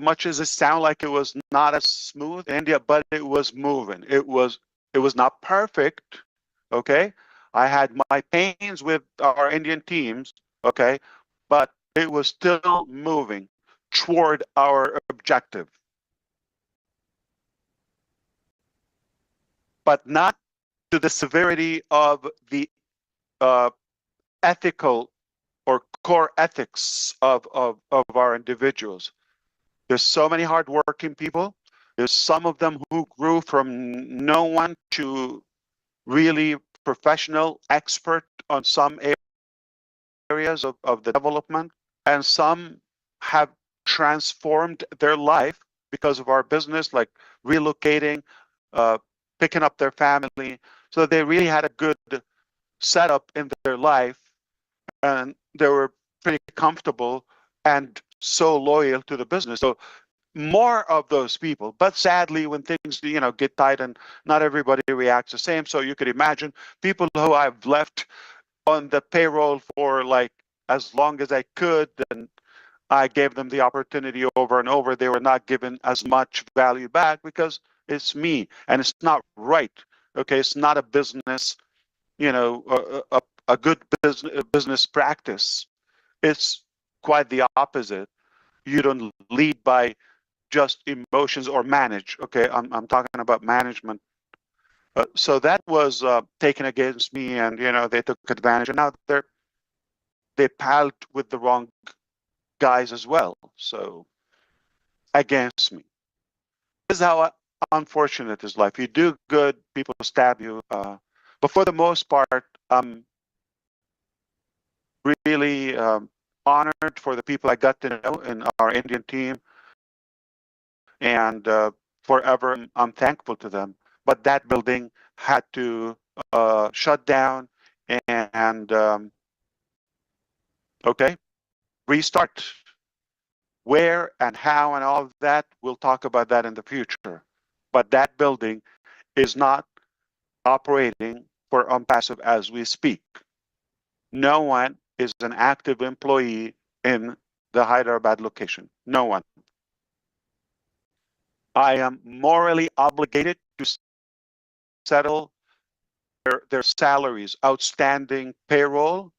much as it sounded like it was not as smooth in India, but it was moving. It was not perfect. Okay, I had my pains with our Indian teams, okay? But it was still moving toward our objective. But not to the severity of the ethical or core ethics of our individuals. There's so many hardworking people. There's some of them who grew from no one to really professional expert on some areas of the development, and some have transformed their life because of our business, like relocating, picking up their family. So they really had a good setup in their life, and they were pretty comfortable and so loyal to the business. So more of those people. But sadly, when things get tight, and not everybody reacts the same. So you could imagine people who I've left on the payroll for like as long as I could, and I gave them the opportunity over and over. They were not given as much value back because it's me, and it's not right. Okay, it's not a business, a good business practice. It's quite the opposite. You don't lead by just emotions or manage. Okay, I'm talking about management. So that was taken against me, and they took advantage, and now they palled with the wrong guys as well. So against me. This is how unfortunate is life. You do good, people stab you. But for the most part, I'm really honored for the people I got to know in our Indian team, and forever I'm thankful to them. But that building had to shut down and okay, restart. Where and how and all of that, we'll talk about that in the future. But that building is not operating for Onpassive as we speak. No one is an active employee in the Hyderabad location. No one. I am morally obligated to settle their salaries, outstanding payroll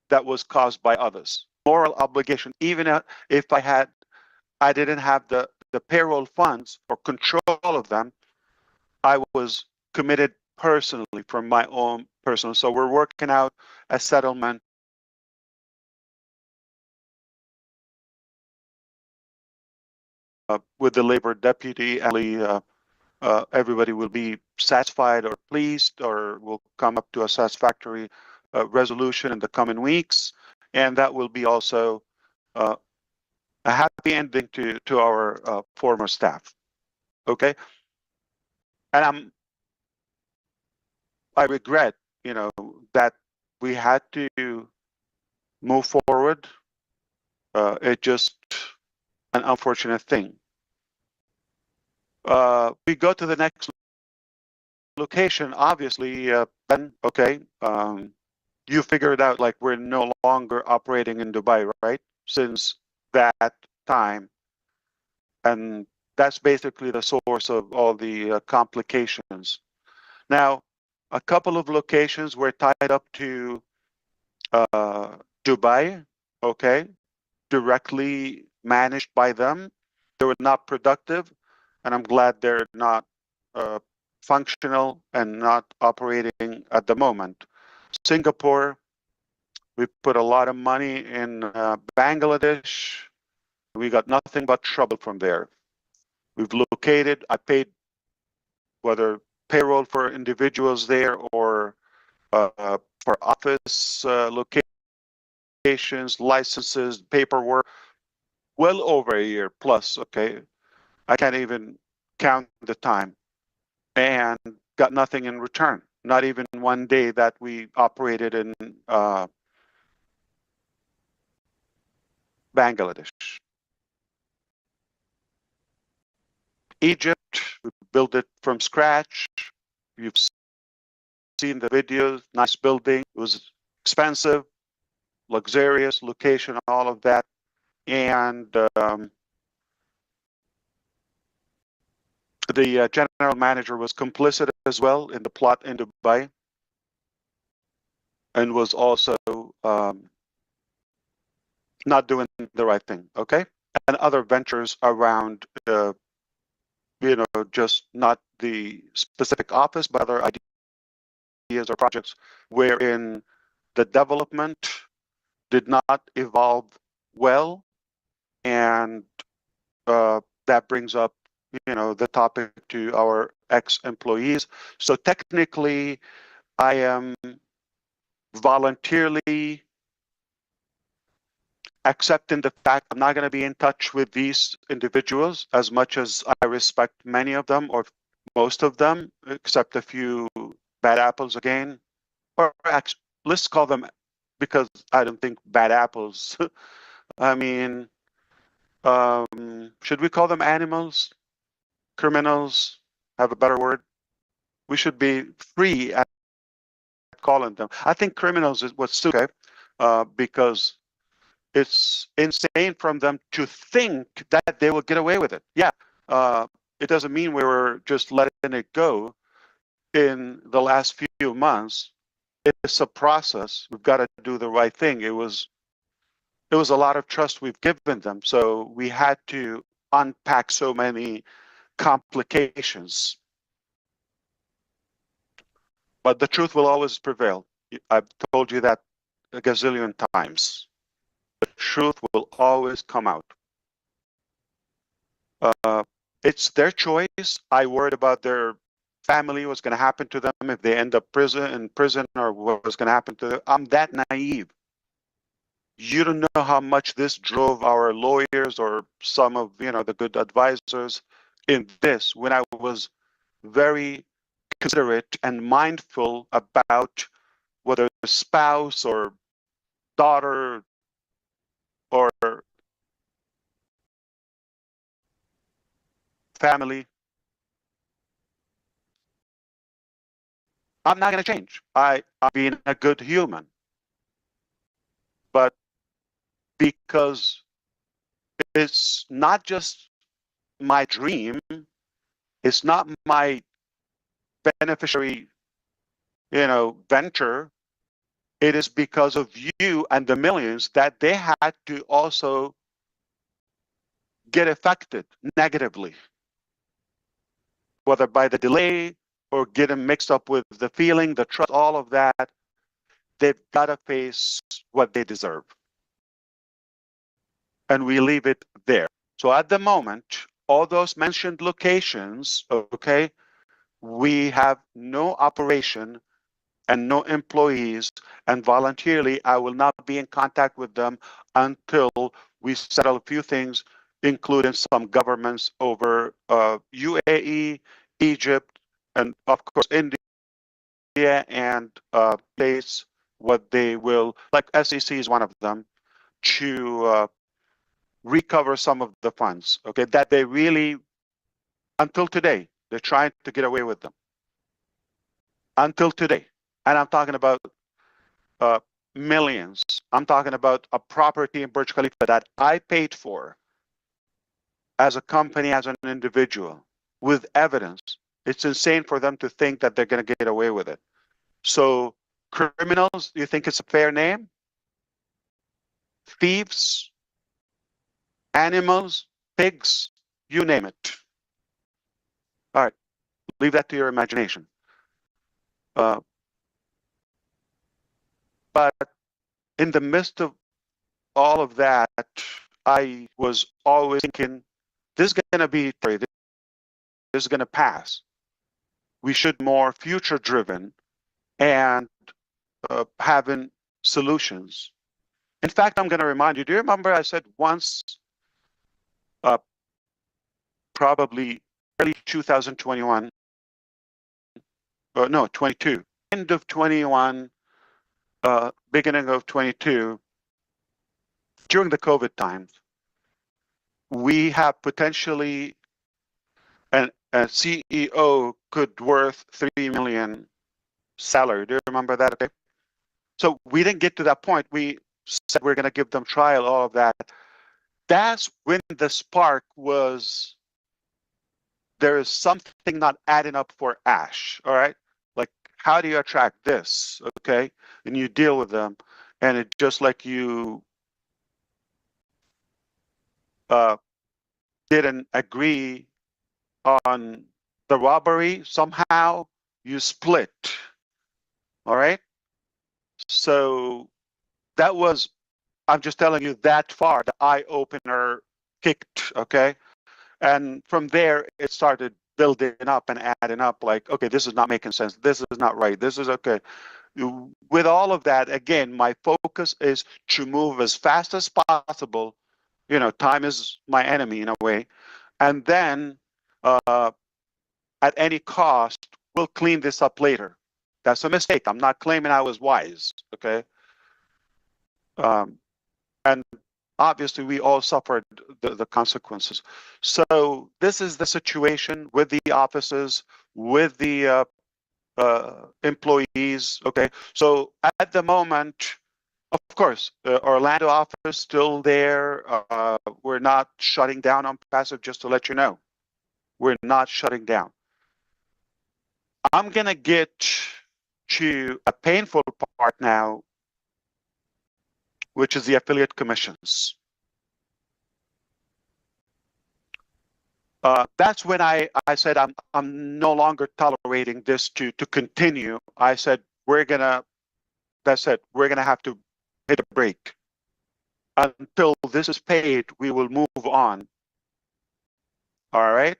that was caused by others. Moral obligation, even if I didn't have the payroll funds or control of them, I was committed personally from my own personal. So we're working out a settlement with the labor deputy, and everybody will be satisfied or pleased, or will come up to a satisfactory resolution in the coming weeks, and that will be also a happy ending to our former staff. Okay, and I regret, that we had to move forward. It just an unfortunate thing. We go to the next location, obviously, then, okay, you figured out like we're no longer operating in Dubai, right? Since that time. And that's basically the source of all the complications. Now, a couple of locations were tied up to Dubai, okay, directly managed by them. They were not productive, and I'm glad they're not functional and not operating at the moment. Singapore, we put a lot of money in Bangladesh. We got nothing but trouble from there. We've located, I paid whether payroll for individuals there or for office locations, licenses, paperwork, well over a year plus, okay? I can't even count the time, and got nothing in return. Not even one day that we operated in Bangladesh. Egypt, we built it from scratch. You've seen the videos, nice building. It was expensive, luxurious location, all of that. And the general manager was complicit as well in the plot in Dubai. and was also not doing the right thing, okay? And other ventures around, just not the specific office, but other ideas or projects wherein the development did not evolve well, and that brings up, the topic to our ex-employees. So technically, I am voluntarily accepting the fact I'm not going to be in touch with these individuals, as much as I respect many of them or most of them, except a few bad apples again. Or actually, let's call them, because I don't think bad apples. I mean, should we call them animals? Criminals? Have a better word? We should be free at calling them. I think criminals is what's still okay, because it's insane from them to think that they will get away with it. Yeah, it doesn't mean we were just letting it go in the last few months. It's a process. We've got to do the right thing. It was a lot of trust we've given them, so we had to unpack so many complications. But the truth will always prevail. I've told you that a gazillion times. The truth will always come out. It's their choice. I worried about their family, what's going to happen to them if they end up in prison, or what's going to happen to them. I'm that naive. You don't know how much this drove our lawyers or some of the good advisors in this, when I was very considerate and mindful about whether spouse or daughter or family. I'm not going to change. I'm being a good human. But because it's not just my dream, it's not my beneficiary, venture. It is because of you and the millions that they had to also get affected negatively, whether by the delay or getting mixed up with the feeling, the trust, all of that. They've got to face what they deserve. And we leave it there. So at the moment, all those mentioned locations, okay, we have no operation and no employees, and voluntarily, I will not be in contact with them until we settle a few things, including some governments over UAE, Egypt, and of course India, and states, what they will, like SEC is one of them, to recover some of the funds, okay, that they really, until today, they're trying to get away with them. Until today. And I'm talking about millions. I'm talking about a property in Burj Khalifa that I paid for as a company, as an individual, with evidence. It's insane for them to think that they're going to get away with it. So criminals, do you think it's a fair name? Thieves, animals, pigs, you name it. All right, leave that to your imagination. But in the midst of all of that, I was always thinking, this is going to be, this is going to pass. We should be more future driven and having solutions. In fact, I'm going to remind you, do you remember I said once, probably early 2021, no, 22, end of 21, beginning of 22, during the COVID times, we have potentially a CEO could worth 3 million salary. Do you remember that? Okay. So we didn't get to that point. We said we're going to give them trial, all of that. That's when the spark was, there is something not adding up for ASH, all right? Like, how do you attract this? Okay, and you deal with them, and it just like you didn't agree on the robbery, somehow you split. All right. So that was, I'm just telling you that far, the eye opener kicked. Okay. And from there, it started building up and adding up like, okay, this is not making sense. This is not right. This is okay. With all of that, again, my focus is to move as fast as possible. You know, time is my enemy in a way. And then at any cost, we'll clean this up later. That's a mistake. I'm not claiming I was wise, okay? And obviously, we all suffered the consequences. So this is the situation with the offices, with the employees, okay? So at the moment, of course, Orlando office still there. We're not shutting down Onpassive, just to let you know. We're not shutting down. I'm going to get to a painful part now, which is the affiliate commissions. That's when I said I'm no longer tolerating this to continue. I said that's it. We're gonna have to hit a break. Until this is paid, we will move on. All right.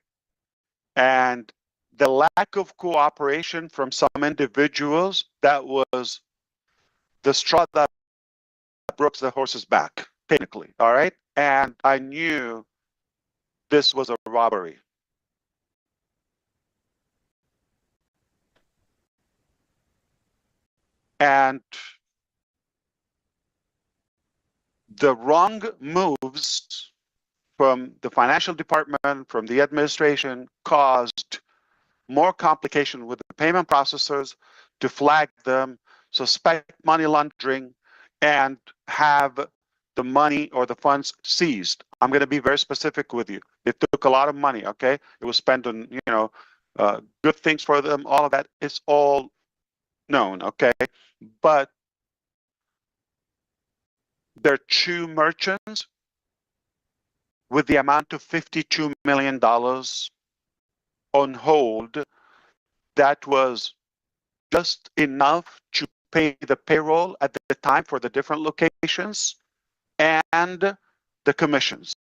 And the lack of cooperation from some individuals, that was the straw that broke the horse's back, technically. All right. And I knew this was a robbery. And the wrong moves from the financial department, from the administration, caused more complication with the payment processors to flag them, suspect money laundering, and have the money or the funds seized. I'm going to be very specific with you. It took a lot of money, okay? It was spent on, good things for them. All of that is all known, okay? But there are two merchants with the amount of $52 million on hold. That was just enough to pay the payroll at the time for the different locations and the commissions.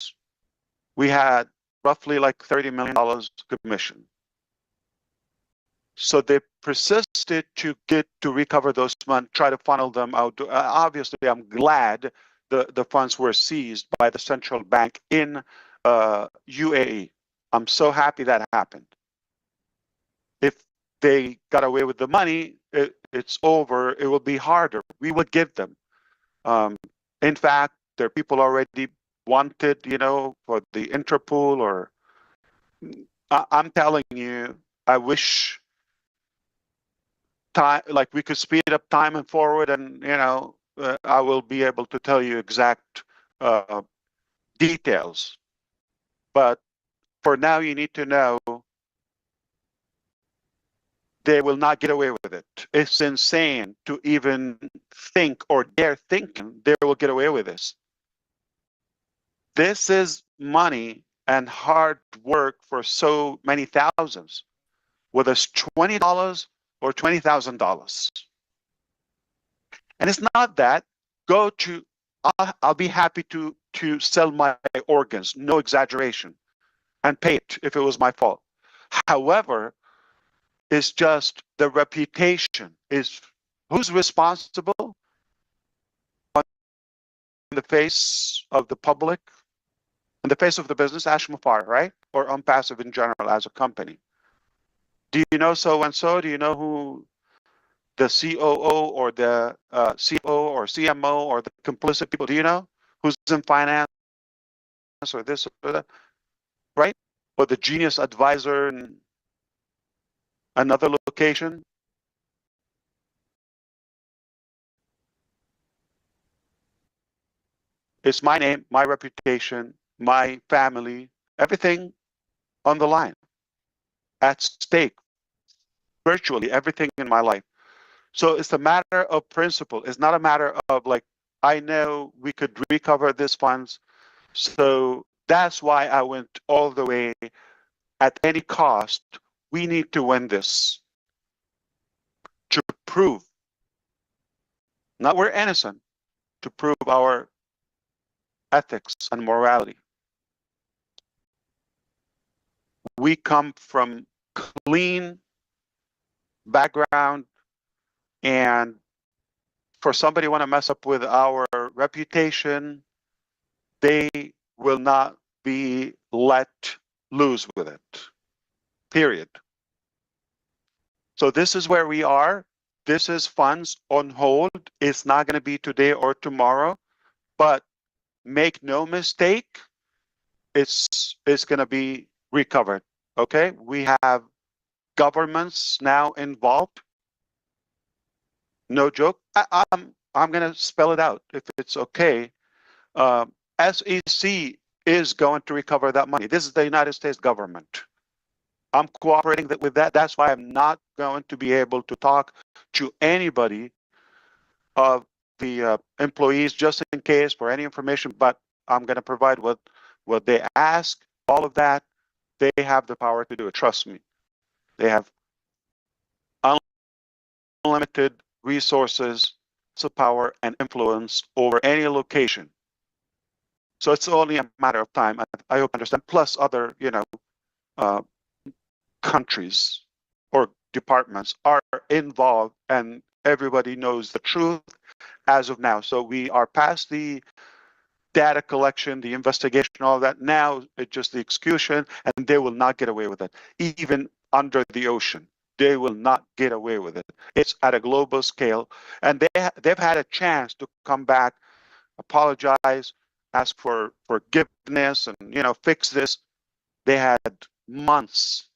We had roughly like $30 million commission. So they persisted to recover those funds, try to funnel them out. Obviously, I'm glad the funds were seized by the central bank in UAE. I'm so happy that happened. If they got away with the money, it's over. It will be harder. We would give them. In fact, there are people already wanted, for the Interpol, or I'm telling you, I wish time, like we could speed up time and forward, and I will be able to tell you exact details. But for now, you need to know they will not get away with it. It's insane to even think or dare thinking they will get away with this. This is money and hard work for so many thousands, whether it's $20 or $20,000. And it's not that. I'll be happy to sell my organs, no exaggeration, and pay it if it was my fault. However, it's just the reputation is who's responsible on the face of the public, in the face of the business, ASH MUfreh, right? Or Onpassive in general as a company. Do you know so and so? Do you know who the COO or the CFO or CMO or the complicit people? Do you know who's in finance or this or that, right? Or the genius advisor in another location? It's my name, my reputation, my family, everything on the line, at stake, virtually everything in my life. So it's a matter of principle. It's not a matter of like, I know we could recover these funds. So that's why I went all the way at any cost. We need to win this to prove, not we're innocent, to prove our ethics and morality. We come from clean background, and for somebody want to mess up with our reputation, they will not be let loose with it, period. So this is where we are. This is funds on hold. It's not going to be today or tomorrow, but make no mistake, it's going to be recovered. Okay, we have governments now involved. No joke. I'm going to spell it out if it's okay. SEC is going to recover that money. This is the United States government. I'm cooperating with that. That's why I'm not going to be able to talk to anybody of the employees just in case for any information, but I'm going to provide what they ask, all of that. They have the power to do it. Trust me. They have unlimited resources, power, and influence over any location. So it's only a matter of time. I hope you understand. Plus other, countries or departments are involved, and everybody knows the truth as of now. So we are past the data collection, the investigation, all that. Now it's just the execution, and they will not get away with it. Even under the ocean, they will not get away with it. It's at a global scale, and they've had a chance to come back, apologize, ask for forgiveness, and fix this. They had months.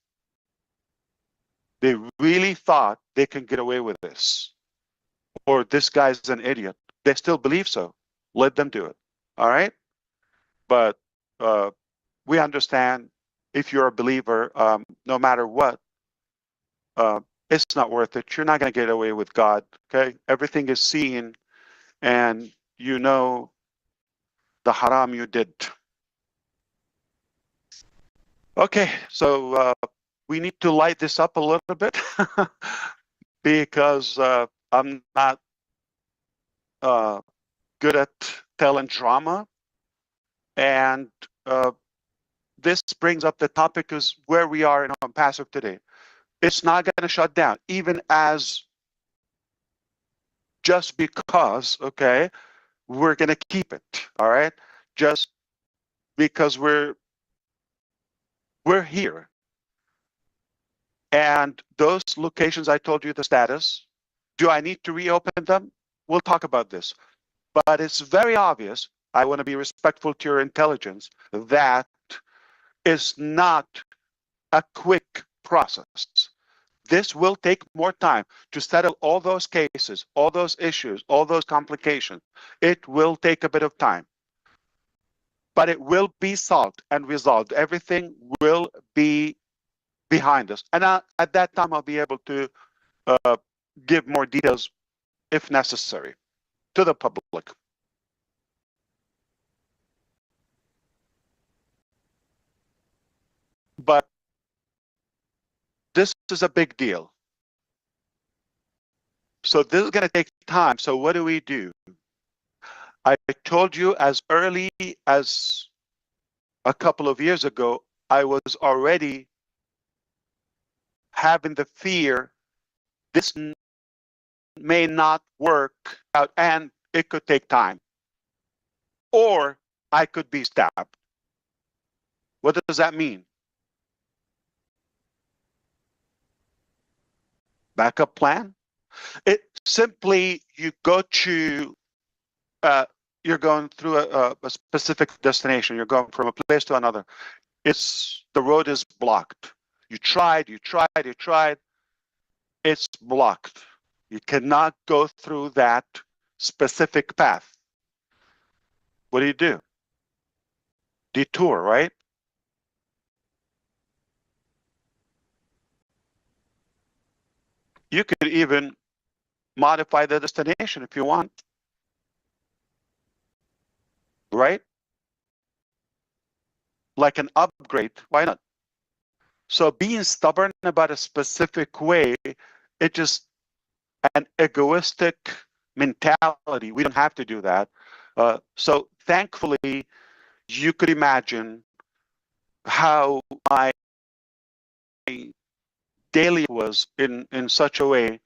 They really thought they can get away with this, or this guy's an idiot. They still believe so. Let them do it. All right. But we understand if you're a believer, no matter what, it's not worth it. You're not going to get away with God. Okay. Everything is seen, and you know the haram you did. Okay. So we need to light this up a little bit because I'm not good at telling drama. And this brings up the topic is where we are in Onpassive today. It's not going to shut down, even as just because, okay, we're going to keep it, all right? Just because we're here. And those locations, I told you the status. Do I need to reopen them? We'll talk about this. But it's very obvious, I want to be respectful to your intelligence, that is not a quick process. This will take more time to settle all those cases, all those issues, all those complications. It will take a bit of time, but it will be solved and resolved. Everything will be behind us. And at that time, I'll be able to give more details if necessary to the public. But this is a big deal. So this is going to take time. So what do we do? I told you as early as a couple of years ago, I was already having the fear this may not work out and it could take time. Or I could be stabbed. What does that mean? Backup plan? It simply, you go to, you're going through a specific destination. You're going from a place to another. The road is blocked. You tried. It's blocked. You cannot go through that specific path. What do? Detour, right? You could even modify the destination if you want, right? Like an upgrade, why not? So being stubborn about a specific way, it just an egoistic mentality. We don't have to do that. So thankfully, you could imagine how my daily was in such a way,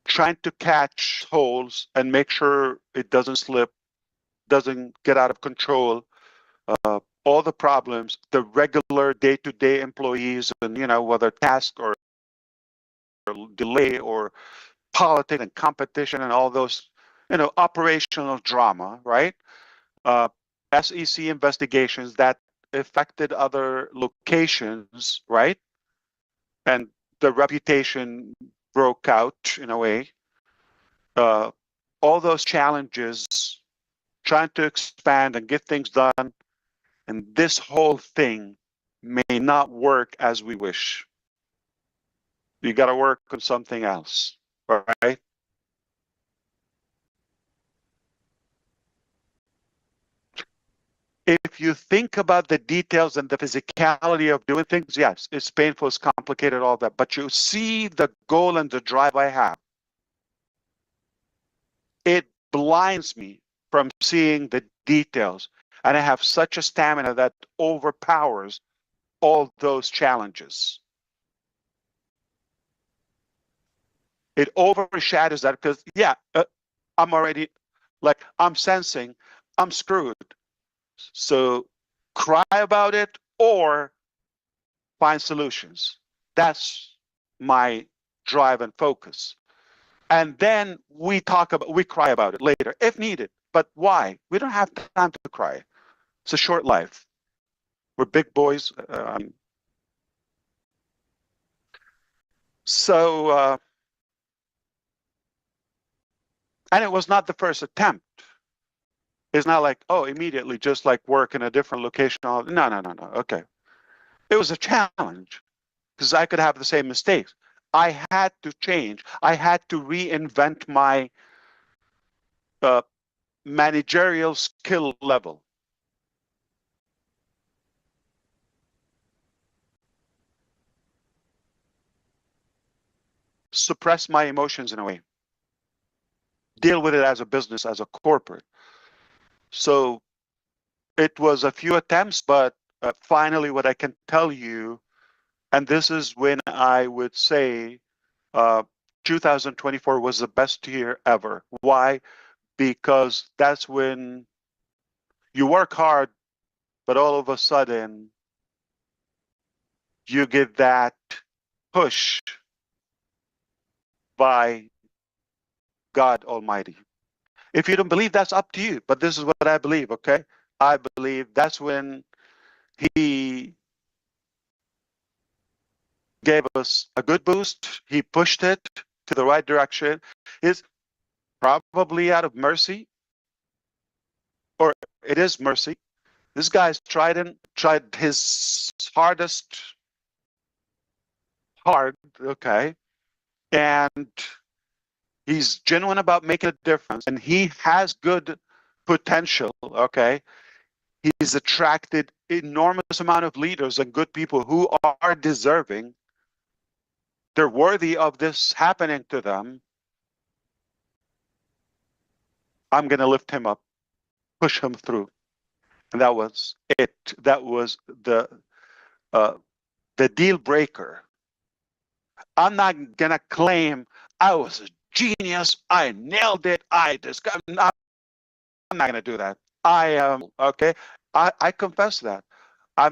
trying to catch holes and make sure it doesn't slip, doesn't get out of control. All the problems, the regular day-to-day employees, and whether task or delay or politics and competition and all those, operational drama, right? SEC investigations that affected other locations, right? And the reputation broke out in a way. All those challenges, trying to expand and get things done, and this whole thing may not work as we wish. You got to work on something else, right? If you think about the details and the physicality of doing things, yes, it's painful, it's complicated, all that. But you see the goal and the drive I have. It blinds me from seeing the details. And I have such a stamina that overpowers all those challenges. It overshadows that because, yeah, I'm already, like, I'm sensing I'm screwed. So cry about it or find solutions. That's my drive and focus. And then we cry about it later if needed. But why? We don't have time to cry. It's a short life. We're big boys. And it was not the first attempt. It's not like, oh, immediately just like work in a different location. No. Okay. It was a challenge because I could have the same mistakes. I had to change. I had to reinvent my managerial skill level. Suppress my emotions in a way. Deal with it as a business, as a corporate. So it was a few attempts, but finally what I can tell you, and this is when I would say 2024 was the best year ever. Why? Because that's when you work hard, but all of a sudden you get that push by God Almighty. If you don't believe, that's up to you. But this is what I believe, okay? I believe that's when He gave us a good boost. He pushed it to the right direction. It's probably out of mercy, or it is mercy. This guy's tried his hard, okay, and he's genuine about making a difference, and he has good potential, okay. He's attracted enormous amount of leaders and good people who are deserving. They're worthy of this happening to them. I'm going to lift him up, push him through. And that was it. That was the deal breaker. I'm not going to claim I was a genius. I nailed it. I'm not going to do that. I am, okay. I confess that. I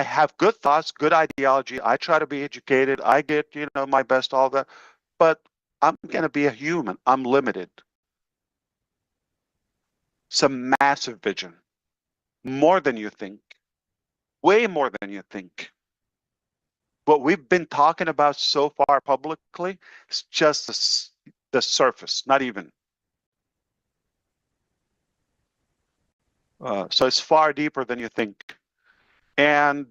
have good thoughts, good ideology. I try to be educated. I get, my best, all that. But I'm going to be a human. I'm limited. It's a massive vision. More than you think. Way more than you think. What we've been talking about so far publicly is just the surface, not even. So it's far deeper than you think. And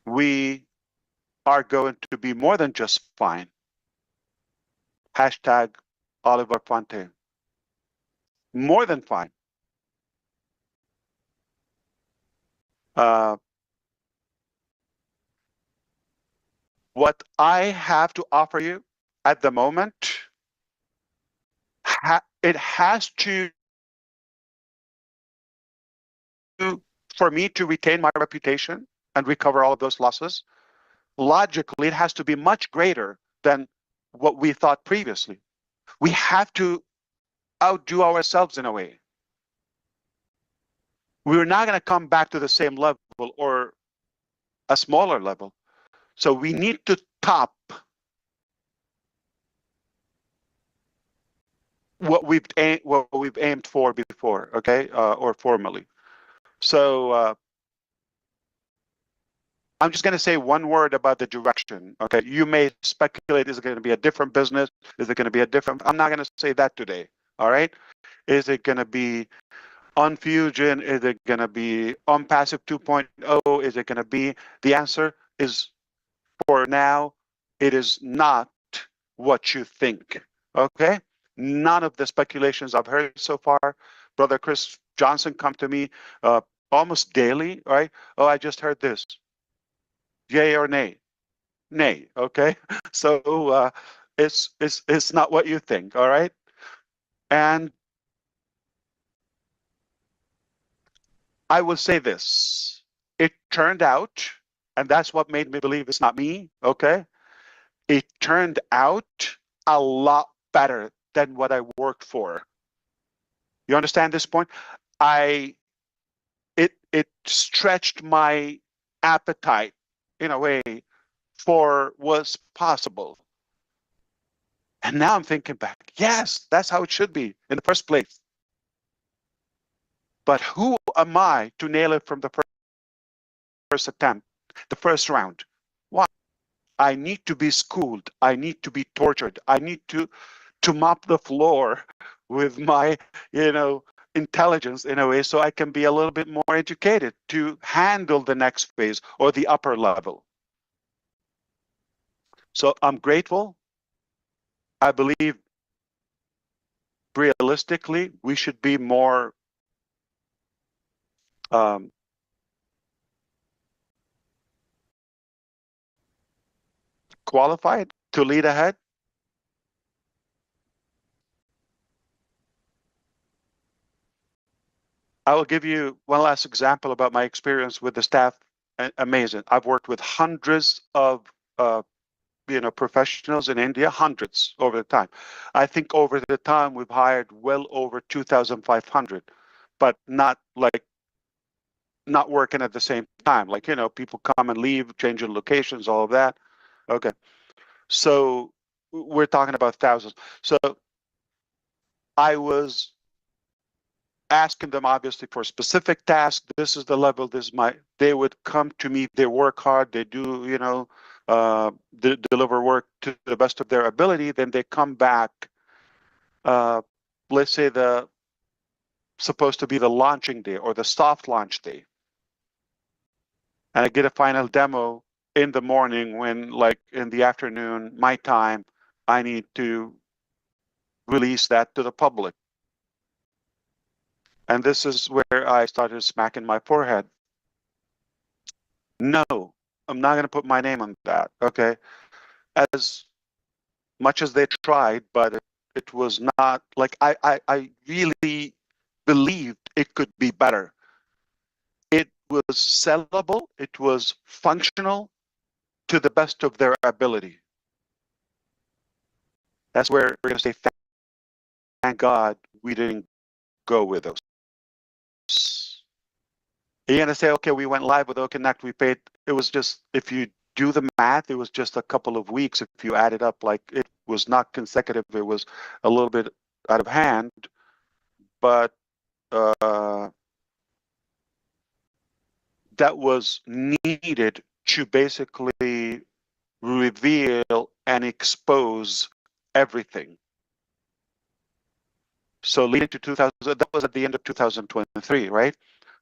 we are going to be more than just fine. Hashtag Oliver Fonte. More than fine. What I have to offer you at the moment, it has to, for me to retain my reputation and recover all of those losses, logically, it has to be much greater than what we thought previously. We have to outdo ourselves in a way. We're not going to come back to the same level or a smaller level. So we need to top what we've aimed for before, okay, or formally. So I'm just going to say one word about the direction. Okay, you may speculate: is it going to be a different business? Is it going to be a different? I'm not going to say that today. All right, is it going to be on Fusion? Is it going to be Onpassive 2.0? Is it going to be? The answer is, for now, it is not what you think. Okay, none of the speculations I've heard so far. Brother Chris Johnson come to me almost daily, right? Oh, I just heard this. Yay or nay? Nay. Okay, so it's not what you think. All right, and I will say this: it turned out, and that's what made me believe it's not me. Okay, it turned out a lot better than what I worked for. You understand this point? It stretched my appetite in a way for what's possible. And now I'm thinking back, yes, that's how it should be in the first place. But who am I to nail it from the first attempt, the first round? Why? I need to be schooled. I need to be tortured. I need to mop the floor with my, intelligence in a way, so I can be a little bit more educated to handle the next phase or the upper level. So I'm grateful. I believe realistically, we should be more qualified to lead ahead. I will give you one last example about my experience with the staff. Amazing. I've worked with hundreds of professionals in India, hundreds over the time. I think over the time we've hired well over 2,500, but not working at the same time. Like, people come and leave, changing locations, all of that. Okay. So we're talking about thousands. So I was asking them obviously for specific tasks. This is the level, they would come to me, they work hard, they do, deliver work to the best of their ability. Then they come back, let's say supposed to be the launching day or the soft launch day. And I get a final demo in the morning when, like, in the afternoon, my time, I need to release that to the public. And this is where I started smacking my forehead. No, I'm not going to put my name on that. Okay. As much as they tried, but it was not like I really believed it could be better. It was sellable. It was functional to the best of their ability. That's where we're going to say, thank God we didn't go with those. You're going to say, okay, we went live with OConnect. We paid. It was just, if you do the math, it was just a couple of weeks. If you add it up, like, it was not consecutive. It was a little bit out of hand, but that was needed to basically reveal and expose everything. So leading to 2000, that was at the end of 2023, right?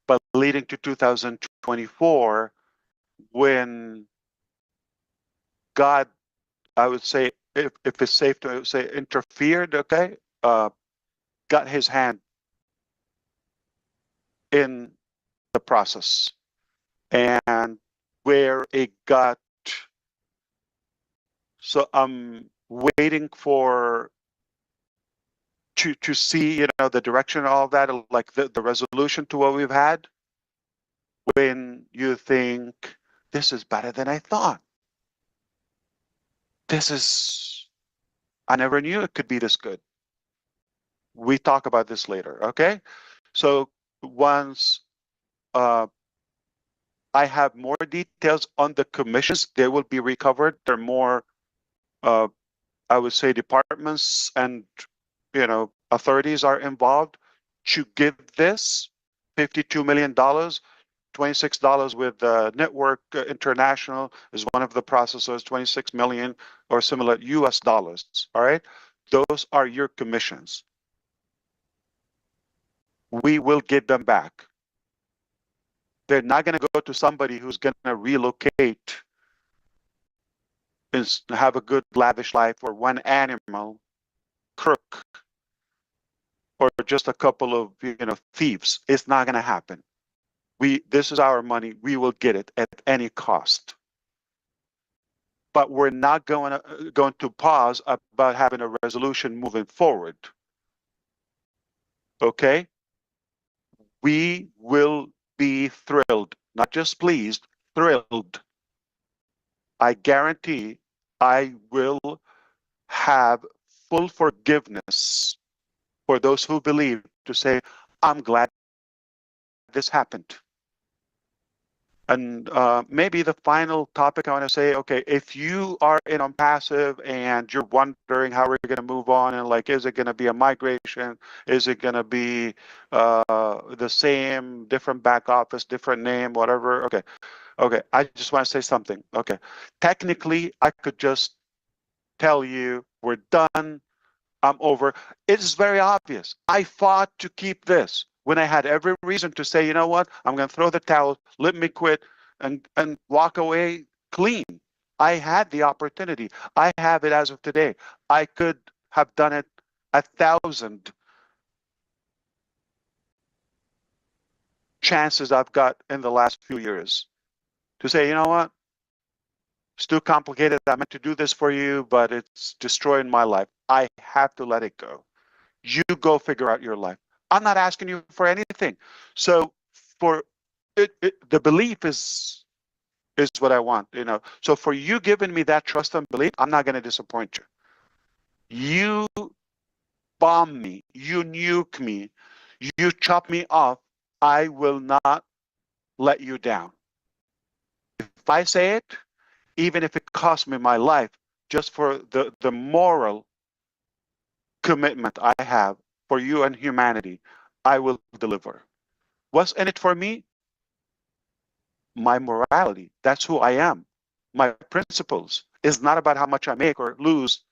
But leading to 2024, when God, I would say, if it's safe to say, interfered, okay, got his hand in the process, and where it got, so I'm waiting for to see, you know, the direction and all that, like the resolution to what we've had. When you think this is better than I thought, this is, I never knew it could be this good. We talk about this later, okay? So once I have more details on the commissions, they will be recovered. They're more, I would say, departments and, you know, authorities are involved to give this $52 million. $26 with Network International is one of the processors, 26 million or similar US dollars. All right. Those are your commissions. We will get them back. They're not going to go to somebody who's going to relocate and have a good lavish life, or one animal crook, or just a couple of, you know, thieves. It's not going to happen. This is our money. We will get it at any cost. But we're not going to pause about having a resolution moving forward. Okay? We will be thrilled, not just pleased, thrilled. I guarantee I will have full forgiveness for those who believe, to say, I'm glad this happened. And maybe the final topic I want to say, okay, if you are in Onpassive and you're wondering how we're going to move on, and like, is it going to be a migration? Is it going to be the same, different back office, different name, whatever? Okay. Okay. I just want to say something. Okay. Technically, I could just tell you we're done. I'm over. It is very obvious. I fought to keep this when I had every reason to say, you know what, I'm going to throw the towel, let me quit, and walk away clean. I had the opportunity. I have it as of today. I could have done it 1,000 chances I've got in the last few years to say, you know what, it's too complicated. I meant to do this for you, but it's destroying my life. I have to let it go. You go figure out your life. I'm not asking you for anything. So for the belief is what I want, you know. So for you giving me that trust and belief, I'm not going to disappoint you. You bomb me, you nuke me, you chop me off, I will not let you down. If I say it, even if it costs me my life, just for the moral commitment I have for you and humanity, I will deliver. What's in it for me? My morality. That's who I am. My principles is not about how much I make or lose.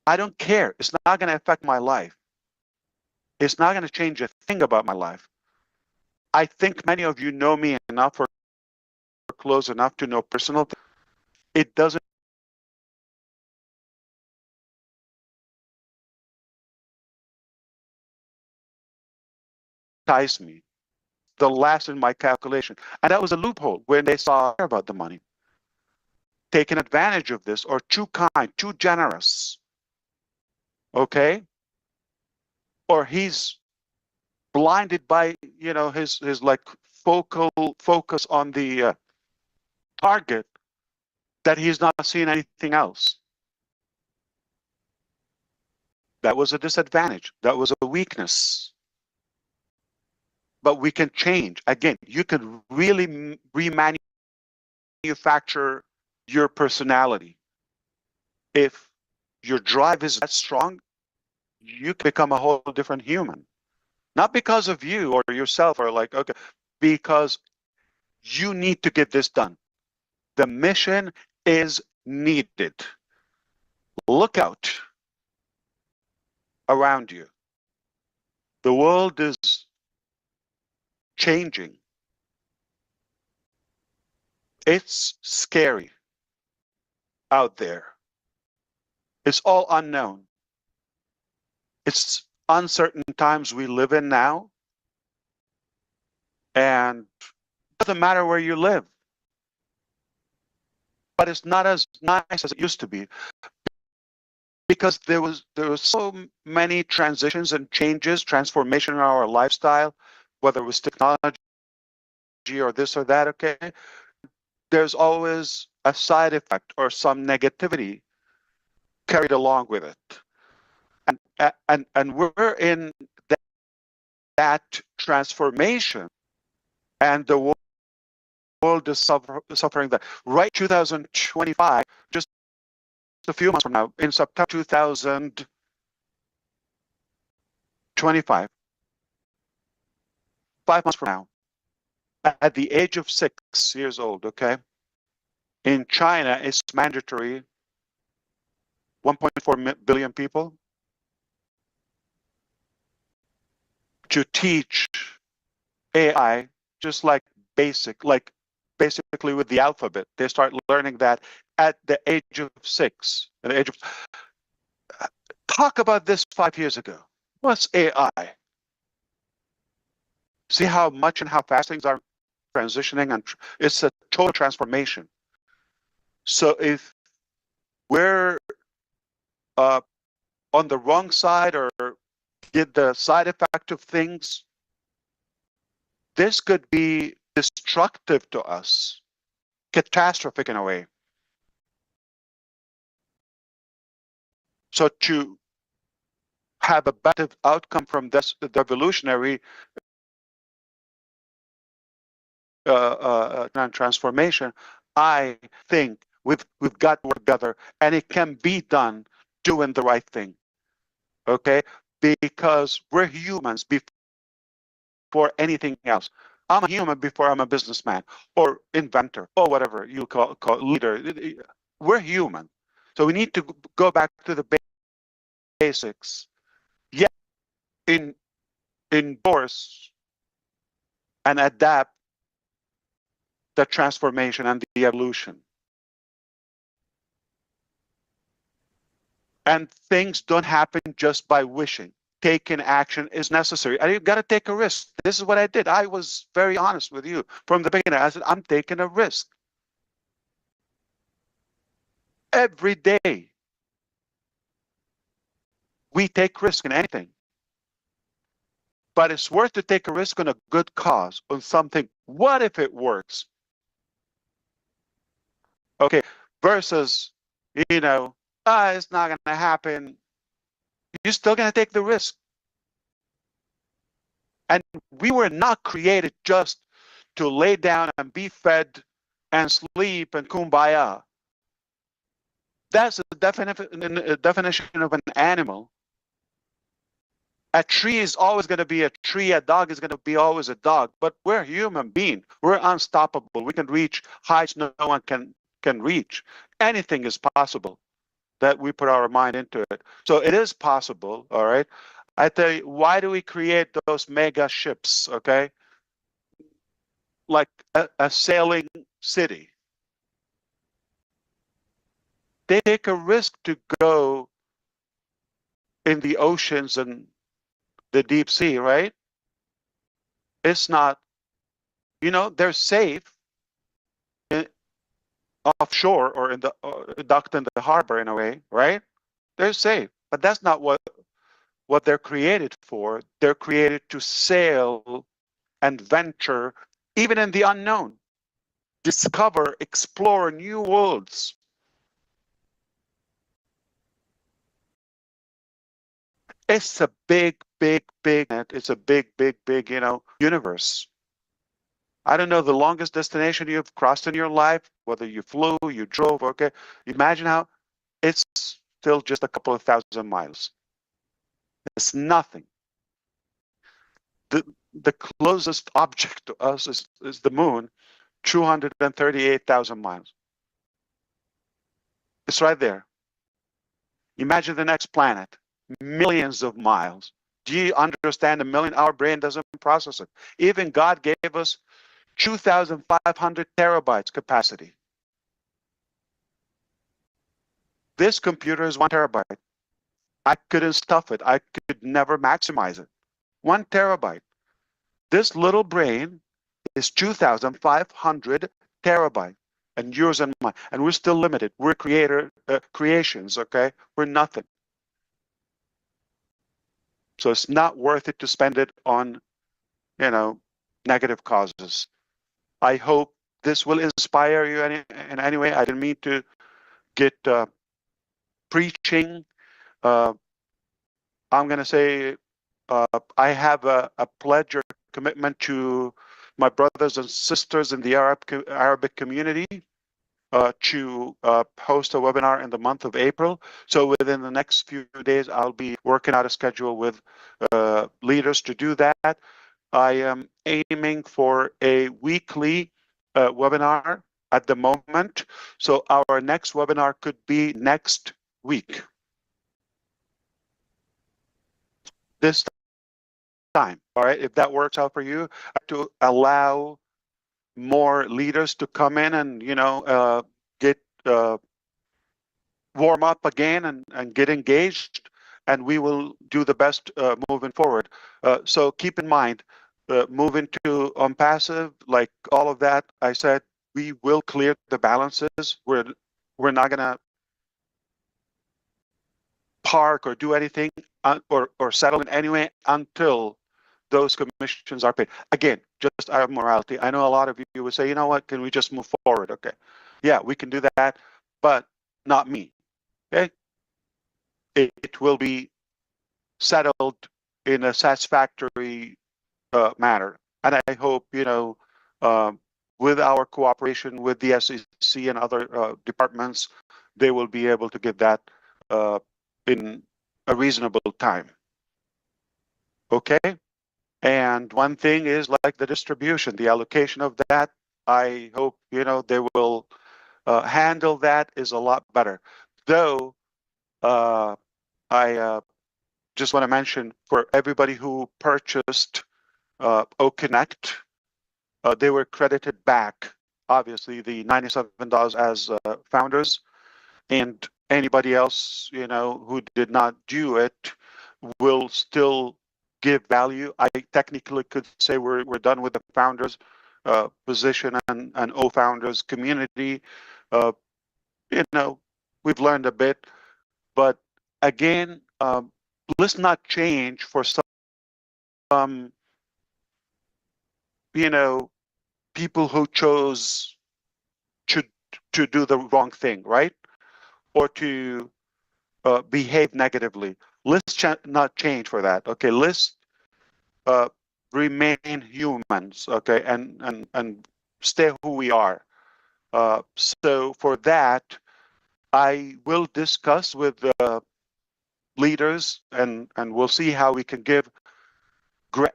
I don't care. It's not going to affect my life. It's not going to change a thing about my life. I think many of you know me enough or close enough to know personal. It doesn't entice me. The last in my calculation. And that was a loophole when they saw about the money. Taking advantage of this, or too kind, too generous. Okay? Or he's blinded by, you know, his like focus on the target, that he's not seeing anything else. That was a disadvantage. That was a weakness. But we can change. Again, you can really remanufacture your personality. If your drive is that strong, you can become a whole different human. Not because of you or yourself, or like, okay, because you need to get this done. The mission is needed. Look out around you. The world is changing. It's scary out there. It's all unknown. It's uncertain times we live in now. And it doesn't matter where you live. But it's not as nice as it used to be, because there was so many transitions and changes, transformation in our lifestyle, whether it was technology or this or that, okay? There's always a side effect or some negativity carried along with it. And we're in that transformation, and the world is suffering that. Right, 2025, just a few months from now, in September 2025, 5 months from now, at the age of 6 years old, okay, in China, it's mandatory, 1.4 billion people, to teach AI just like basically with the alphabet. They start learning that at the age of 6. At the age of, talk about this 5 years ago. What's AI? See how much and how fast things are transitioning, and it's a total transformation. So if we're on the wrong side or get the side effect of things, this could be destructive to us, catastrophic in a way. So to have a better outcome from this, the evolutionary transformation, I think we've got to work together, and it can be done doing the right thing. Okay, because we're humans before anything else. I'm a human before I'm a businessman or inventor or whatever you call leader. We're human, so we need to go back to the basics. Yeah, endorse and adapt the transformation and the evolution. And things don't happen just by wishing. Taking action is necessary. And you've got to take a risk. This is what I did. I was very honest with you from the beginning. I said, I'm taking a risk. Every day, we take risk in anything. But it's worth to take a risk on a good cause, on something. What if it works? Okay, versus, it's not going to happen. You're still going to take the risk. And we were not created just to lay down and be fed and sleep and kumbaya. That's the definition of an animal. A tree is always going to be a tree. A dog is going to be always a dog. But we're human beings. We're unstoppable. We can reach heights no one can reach. Anything is possible that we put our mind into it. So it is possible, all right? I tell you, why do we create those mega ships, okay? Like a sailing city. They take a risk to go in the oceans and the deep sea, right? It's not, they're safe offshore or in the docked in the harbor in a way, right? They're safe, but that's not what they're created for. They're created to sail and venture, even in the unknown, discover, explore new worlds. It's a big, it's a big, universe. I don't know the longest destination you've crossed in your life, whether you flew, you drove, okay? Imagine how it's still just a couple of thousand miles. It's nothing. The closest object to us is the moon, 238,000 miles. It's right there. Imagine the next planet, millions of miles. Do you understand? 1 million? Our brain doesn't process it. Even God gave us 2,500 terabytes capacity. This computer is 1 terabyte. I couldn't stuff it. I could never maximize it. 1 terabyte. This little brain is 2,500 terabyte, and yours and mine. And we're still limited. We're creations, okay? We're nothing. So it's not worth it to spend it on, negative causes. I hope this will inspire you in any way. I didn't mean to get preaching. I'm going to say I have a pledge or commitment to my brothers and sisters in the Arabic community to host a webinar in the month of April. So within the next few days, I'll be working out a schedule with leaders to do that. I am aiming for a weekly webinar at the moment. So our next webinar could be next week. This time, all right, if that works out for you, to allow more leaders to come in and, get warm up again and get engaged, and we will do the best moving forward. So keep in mind, moving to Onpassive, like all of that, I said, we will clear the balances. We're not going to park or do anything or settle in any way until those commissions are paid. Again, just out of morality. I know a lot of you would say, you know what, can we just move forward? Okay. Yeah, we can do that, but not me. Okay. It will be settled in a satisfactory manner. And I hope, with our cooperation with the SEC and other departments, they will be able to get that in a reasonable time. Okay. And one thing is like the distribution, the allocation of that. I hope, they will handle that is a lot better. Though I just want to mention for everybody who purchased OConnect, they were credited back, obviously, the $97 as founders. And anybody else, who did not do it will still give value. I technically could say we're done with the founders position and O-founders community. We've learned a bit, but again, let's not change for some, people who chose to do the wrong thing, right? Or to behave negatively. Let's not change for that. Okay, let's remain humans. Okay, and stay who we are. So for that, I will discuss with the leaders, and we'll see how we can give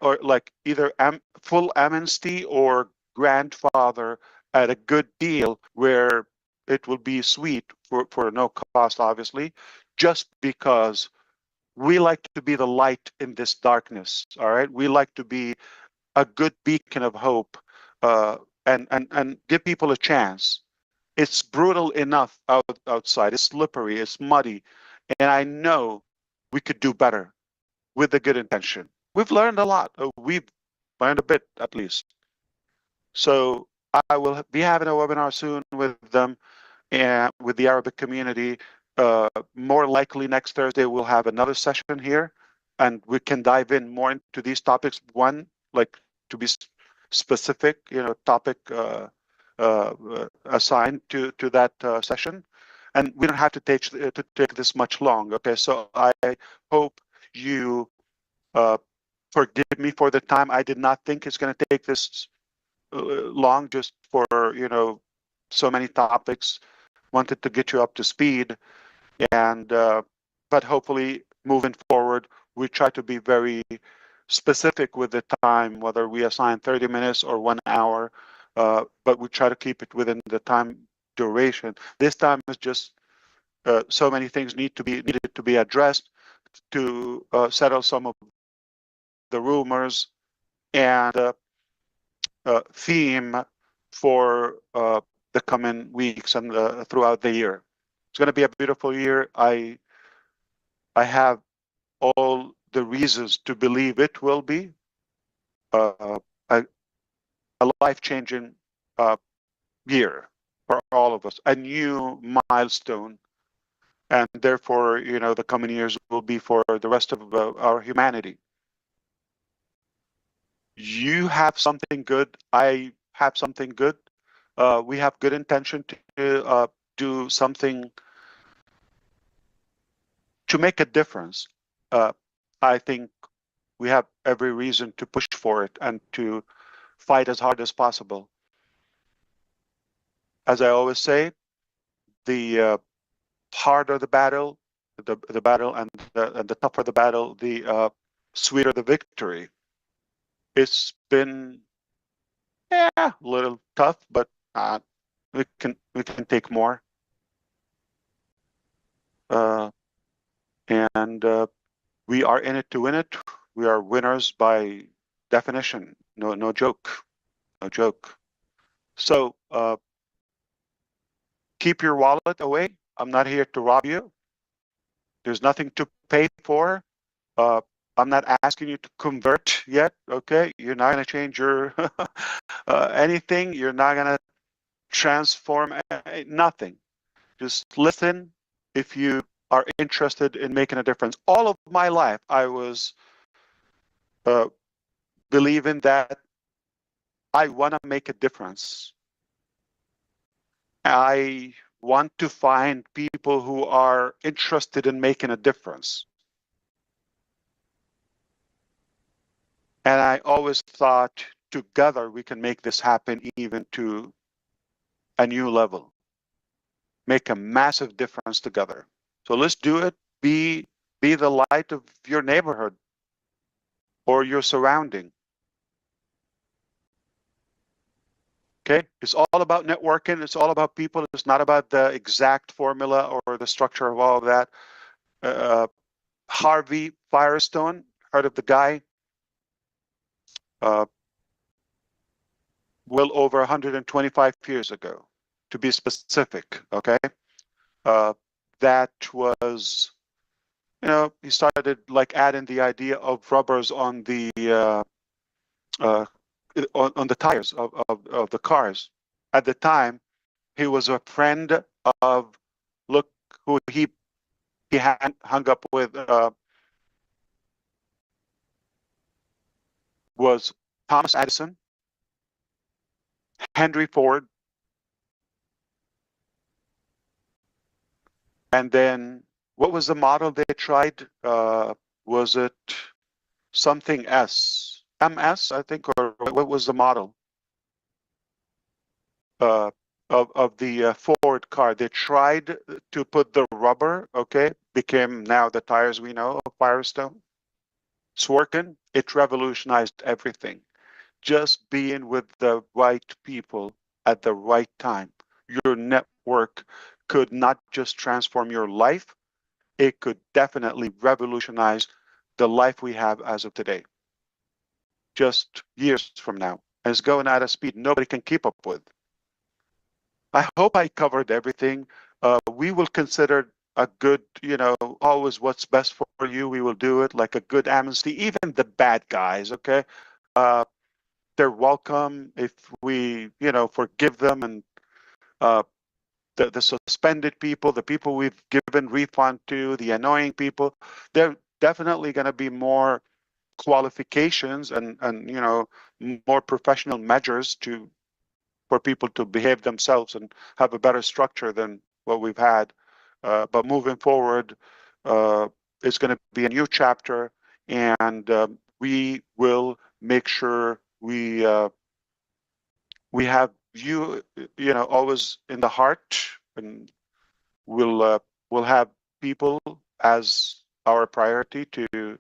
or like either full amnesty or grandfather at a good deal where it will be sweet for no cost, obviously, just because we like to be the light in this darkness. All right, we like to be a good beacon of hope, and give people a chance. It's brutal enough outside. It's slippery. It's muddy, and I know we could do better with a good intention. We've learned a lot. We've learned a bit, at least. So I will be having a webinar soon with them and with the Arabic community. More likely next Thursday, we'll have another session here, and we can dive in more into these topics. One, like to be specific, topic assigned to that session, and we don't have to take this much long. Okay, so I hope you forgive me for the time. I did not think it's going to take this long, just for so many topics. Wanted to get you up to speed, and but hopefully moving forward, we try to be very specific with the time, whether we assign 30 minutes or 1 hour, but we try to keep it within the time duration. This time is just so many things needed to be addressed to settle some of the rumors, and theme for the coming weeks and throughout the year. It's going to be a beautiful year. I have all the reasons to believe it will be a, a life-changing year for all of us, a new milestone, and therefore, the coming years will be for the rest of our humanity. You have something good. I have something good. We have good intention to do something to make a difference. I think we have every reason to push for it and to fight as hard as possible. As I always say, the harder the battle, the battle, and the tougher the battle, the sweeter the victory. It's been a little tough, but we can take more. And we are in it to win it. We are winners by definition. No joke. No joke. So keep your wallet away. I'm not here to rob you. There's nothing to pay for. I'm not asking you to convert yet. Okay, you're not going to change your anything. You're not going to transform nothing. Just listen if you are interested in making a difference. All of my life, I was believing that I want to make a difference. I want to find people who are interested in making a difference. And I always thought together we can make this happen even to a new level. Make a massive difference together. So let's do it. Be the light of your neighborhood or your surrounding. Okay, it's all about networking. It's all about people. It's not about the exact formula or the structure of all of that. Harvey Firestone, heard of the guy? Well over 125 years ago, to be specific. Okay, that was, he started like adding the idea of rubbers on the on the tires of the cars. At the time, he was a friend of, look who he hung up with, was Thomas Edison, Henry Ford, and then what was the model they tried? Was it something MS, I think, or what was the model of the Ford car? They tried to put the rubber, okay, became now the tires we know of Firestone. It's working. It revolutionized everything. Just being with the right people at the right time. Your network could not just transform your life, it could definitely revolutionize the life we have as of today. Just years from now. And it's going at a speed nobody can keep up with. I hope I covered everything. We will consider a good, always what's best for you. We will do it like a good amnesty, even the bad guys, okay? They're welcome if we, forgive them, and the suspended people, the people we've given refund to, the annoying people, they're definitely going to be more qualifications and more professional measures for people to behave themselves and have a better structure than what we've had. But moving forward, it's going to be a new chapter, and we will make sure we have you, always in the heart, and we'll have people as our priority to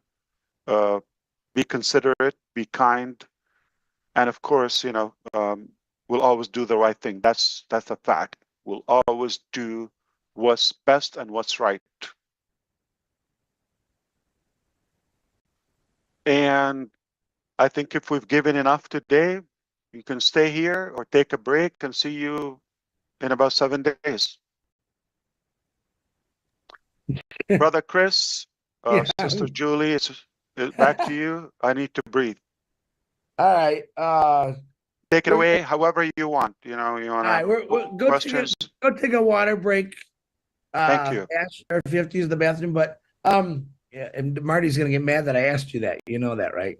be considerate, be kind, and of course, we'll always do the right thing. That's a fact. We'll always do what's best and what's right. And I think if we've given enough today, You can stay here or take a break and see you in about 7 days. Brother Chris, Yeah. Sister Julie, it's back to you. I need to breathe. All right. Take it We're away however you want. You all want right. to We're questions. go take a water break. Thank you. Ask or if you have to use the bathroom, but yeah, and Marty's gonna get mad that I asked you that. You know that, right?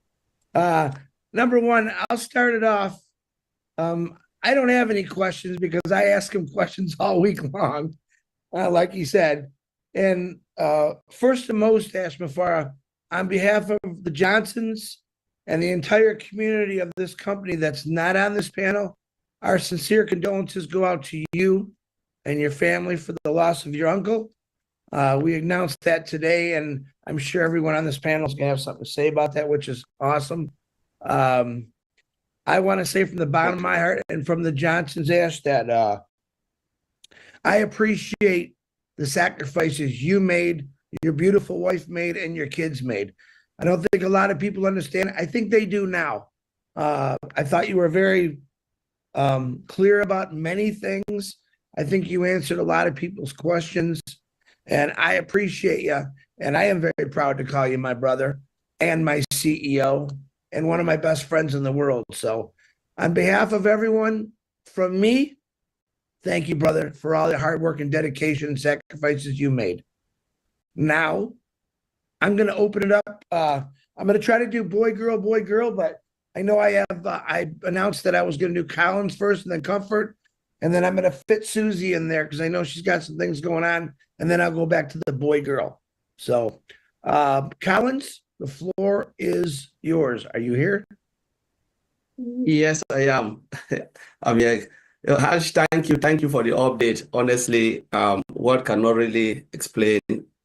Number one, I'll start it off. I don't have any questions because I ask him questions all week long, like he said. And first and most, ASH MUfreh, on behalf of the Johnsons and the entire community of this company that's not on this panel, our sincere condolences go out to you and your family for the loss of your uncle. We announced that today, and I'm sure everyone on this panel is going to have something to say about that, which is awesome. I want to say from the bottom of my heart and from the Johnsons, Ash, that I appreciate the sacrifices you made, your beautiful wife made, and your kids made. I don't think a lot of people understand. I think they do now. I thought you were very clear about many things. I think you answered a lot of people's questions, and I appreciate you. And I am very proud to call you my brother and my CEO and one of my best friends in the world. So, on behalf of everyone, from me, thank you, brother, for all the hard work and dedication and sacrifices you made. Now, I'm going to open it up. I'm going to try to do boy, girl, but I know I announced that I was going to do Collins first and then Comfort. And then I'm going to fit Susie in there because I know she's got some things going on. And then I'll go back to the boy, girl. So, Collins, the floor is yours. Are you here? Yes, I am. I'm here. Harsh, thank you for the update. Honestly, word cannot really explain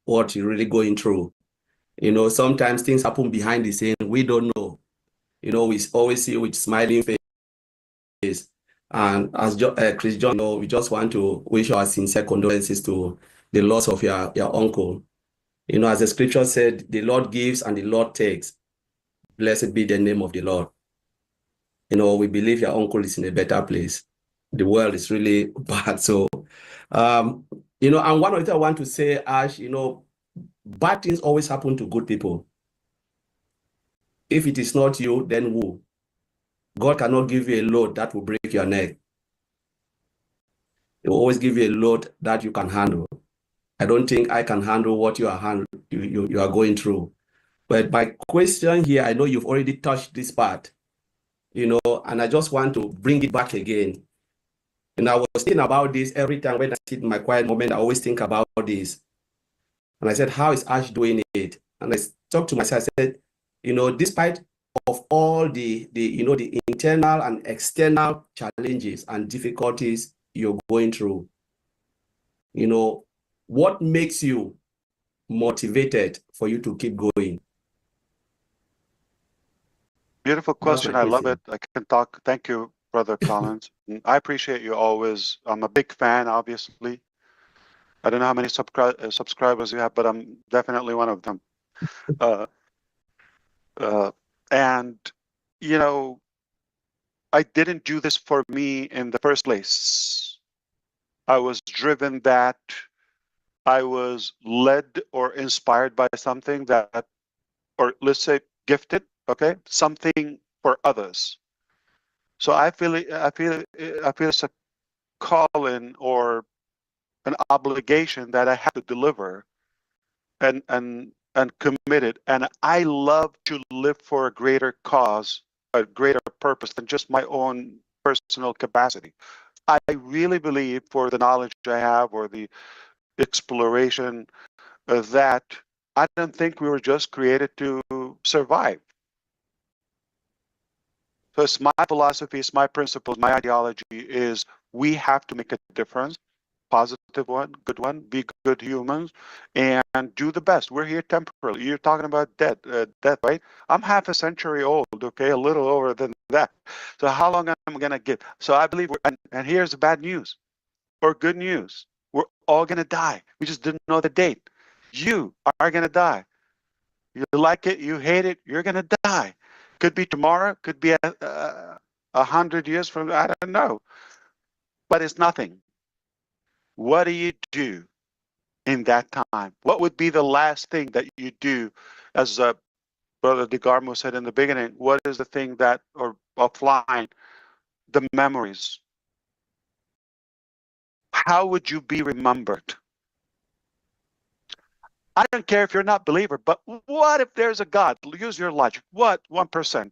what you're really going through. Sometimes things happen behind the scene. We don't know. We always see you with smiling face. And as Chris John, we just want to wish our sincere condolences to the loss of your uncle. As the scripture said, the Lord gives and the Lord takes. Blessed be the name of the Lord. We believe your uncle is in a better place. The world is really bad. So, and one of the things I want to say, Ash, bad things always happen to good people. If it is not you, then who? God cannot give you a load that will break your neck. He will always give you a load that you can handle. I don't think I can handle what you are going through. But my question here, I know you've already touched this part, and I just want to bring it back again. And I was thinking about this every time when I sit in my quiet moment, I always think about this. And I said, how is Ash doing it? And I talked to myself, I said, despite of all the internal and external challenges and difficulties you're going through, what makes you motivated for you to keep going? Beautiful question. I love it. I can talk. Thank you, Brother Collins. I appreciate you always. I'm a big fan, obviously. I don't know how many subscribers you have, but I'm definitely one of them. And, I didn't do this for me in the first place. I was driven that I was led or inspired by something that, or let's say gifted, okay, something for others. So I feel it's a calling or an obligation that I have to deliver and commit it. And I love to live for a greater cause, a greater purpose than just my own personal capacity. I really believe for the knowledge I have or the exploration that I don't think we were just created to survive. So it's my philosophy, it's my principles, my ideology is we have to make a difference, positive one, good one, be good humans, and do the best. We're here temporarily. You're talking about death, right? I'm half a century old, okay, a little over than that. So how long am I going to give? So I believe, and here's the bad news or good news. We're all going to die. We just didn't know the date. You are going to die. You like it, you hate it, you're going to die. Could be tomorrow, could be 100 years from now, I don't know. But it's nothing. What do you do in that time? What would be the last thing that you do? As Brother DeGarmo said in the beginning, what is the thing that, or offline, the memories? How would you be remembered? I don't care if you're not a believer, but what if there's a God? Use your logic. What? 1%.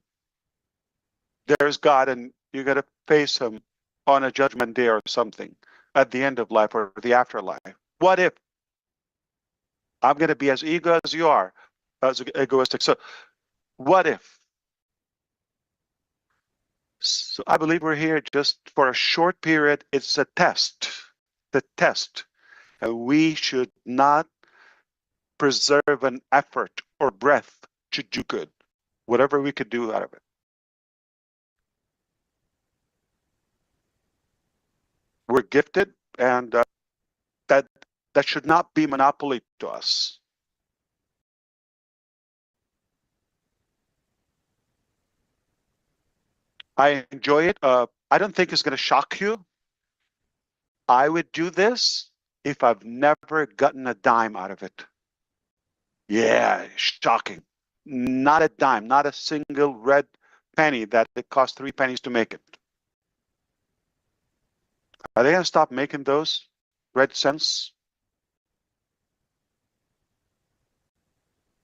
There's God and you're going to face him on a judgment day or something at the end of life or the afterlife. What if? I'm going to be as ego as you are, as egoistic. So what if? So I believe we're here just for a short period. It's a test, the test. And we should not preserve an effort or breath to do good, whatever we could do out of it. We're gifted, and that should not be monopoly to us. I enjoy it. I don't think it's going to shock you. I would do this if I've never gotten a dime out of it. Yeah, shocking. Not a dime, not a single red penny that it cost 3 pennies to make it. Are they going to stop making those red cents?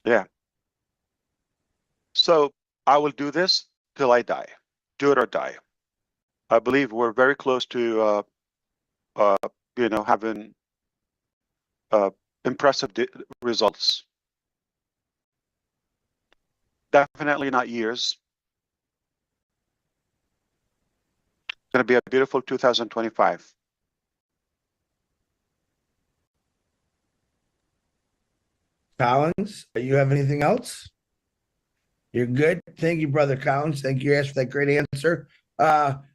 Yeah. So I will do this till I die. Do it or die. I believe we're very close to, having impressive results. Definitely not years. It's going to be a beautiful 2025. Collins, you have anything else? You're good. Thank you, Brother Collins. Thank you, Ash, for that great answer.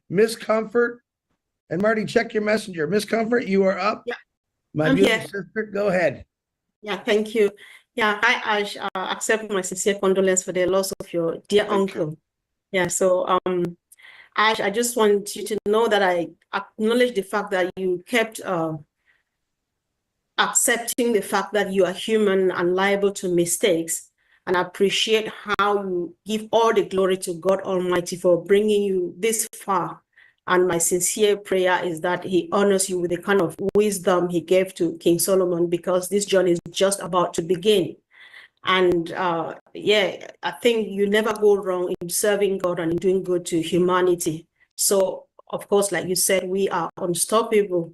Miss Comfort and Marty, check your messenger. Miss Comfort, you are up. Yeah, My I'm beautiful here. sister, go ahead. Yeah, thank you. Yeah, I Ash, accept my sincere condolence for the loss of your dear Thank you. uncle. Yeah, so Ash, I just want you to know that I acknowledge the fact that you kept accepting the fact that you are human and liable to mistakes, and I appreciate how you give all the glory to God Almighty for bringing you this far. And my sincere prayer is that he honors you with the kind of wisdom he gave to King Solomon, because this journey is just about to begin. And yeah, I think you never go wrong in serving God and in doing good to humanity. So, of course, like you said, we are unstoppable.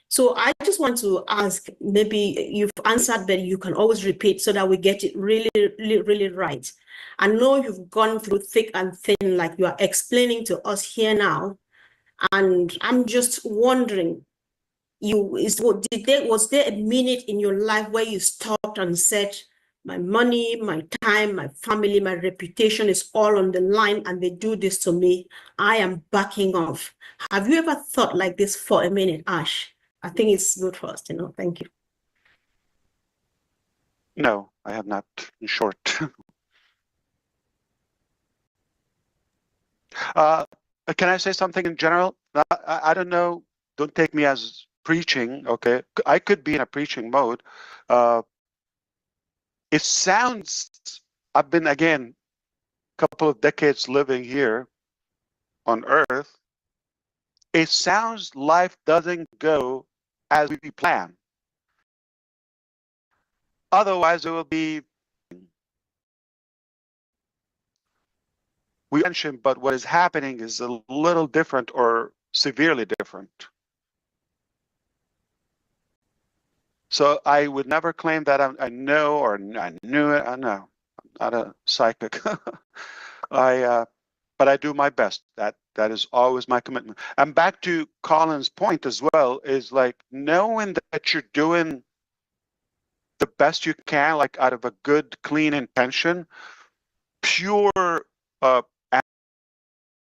So I just want to ask, maybe you've answered, but you can always repeat so that we get it really, really, really right. I know you've gone through thick and thin, like you are explaining to us here now. And I'm just wondering, was there a minute in your life where you stopped and said, my money, my time, my family, my reputation is all on the line, and they do this to me, I am backing off? Have you ever thought like this for a minute, Ash? I think it's good for us to know. Thank you. No, I have not, in short. Can I say something in general? I don't know. Don't take me as preaching, okay? I could be in a preaching mode. It sounds, I've been, again, a couple of decades living here on Earth. It sounds life doesn't go as we plan. Otherwise, it will be, we mentioned, but what is happening is a little different or severely different. So I would never claim that I know or I knew it. I know, I'm not a psychic. But I do my best. That is always my commitment. And back to Colin's point as well, is like knowing that you're doing the best you can, like out of a good, clean intention, pure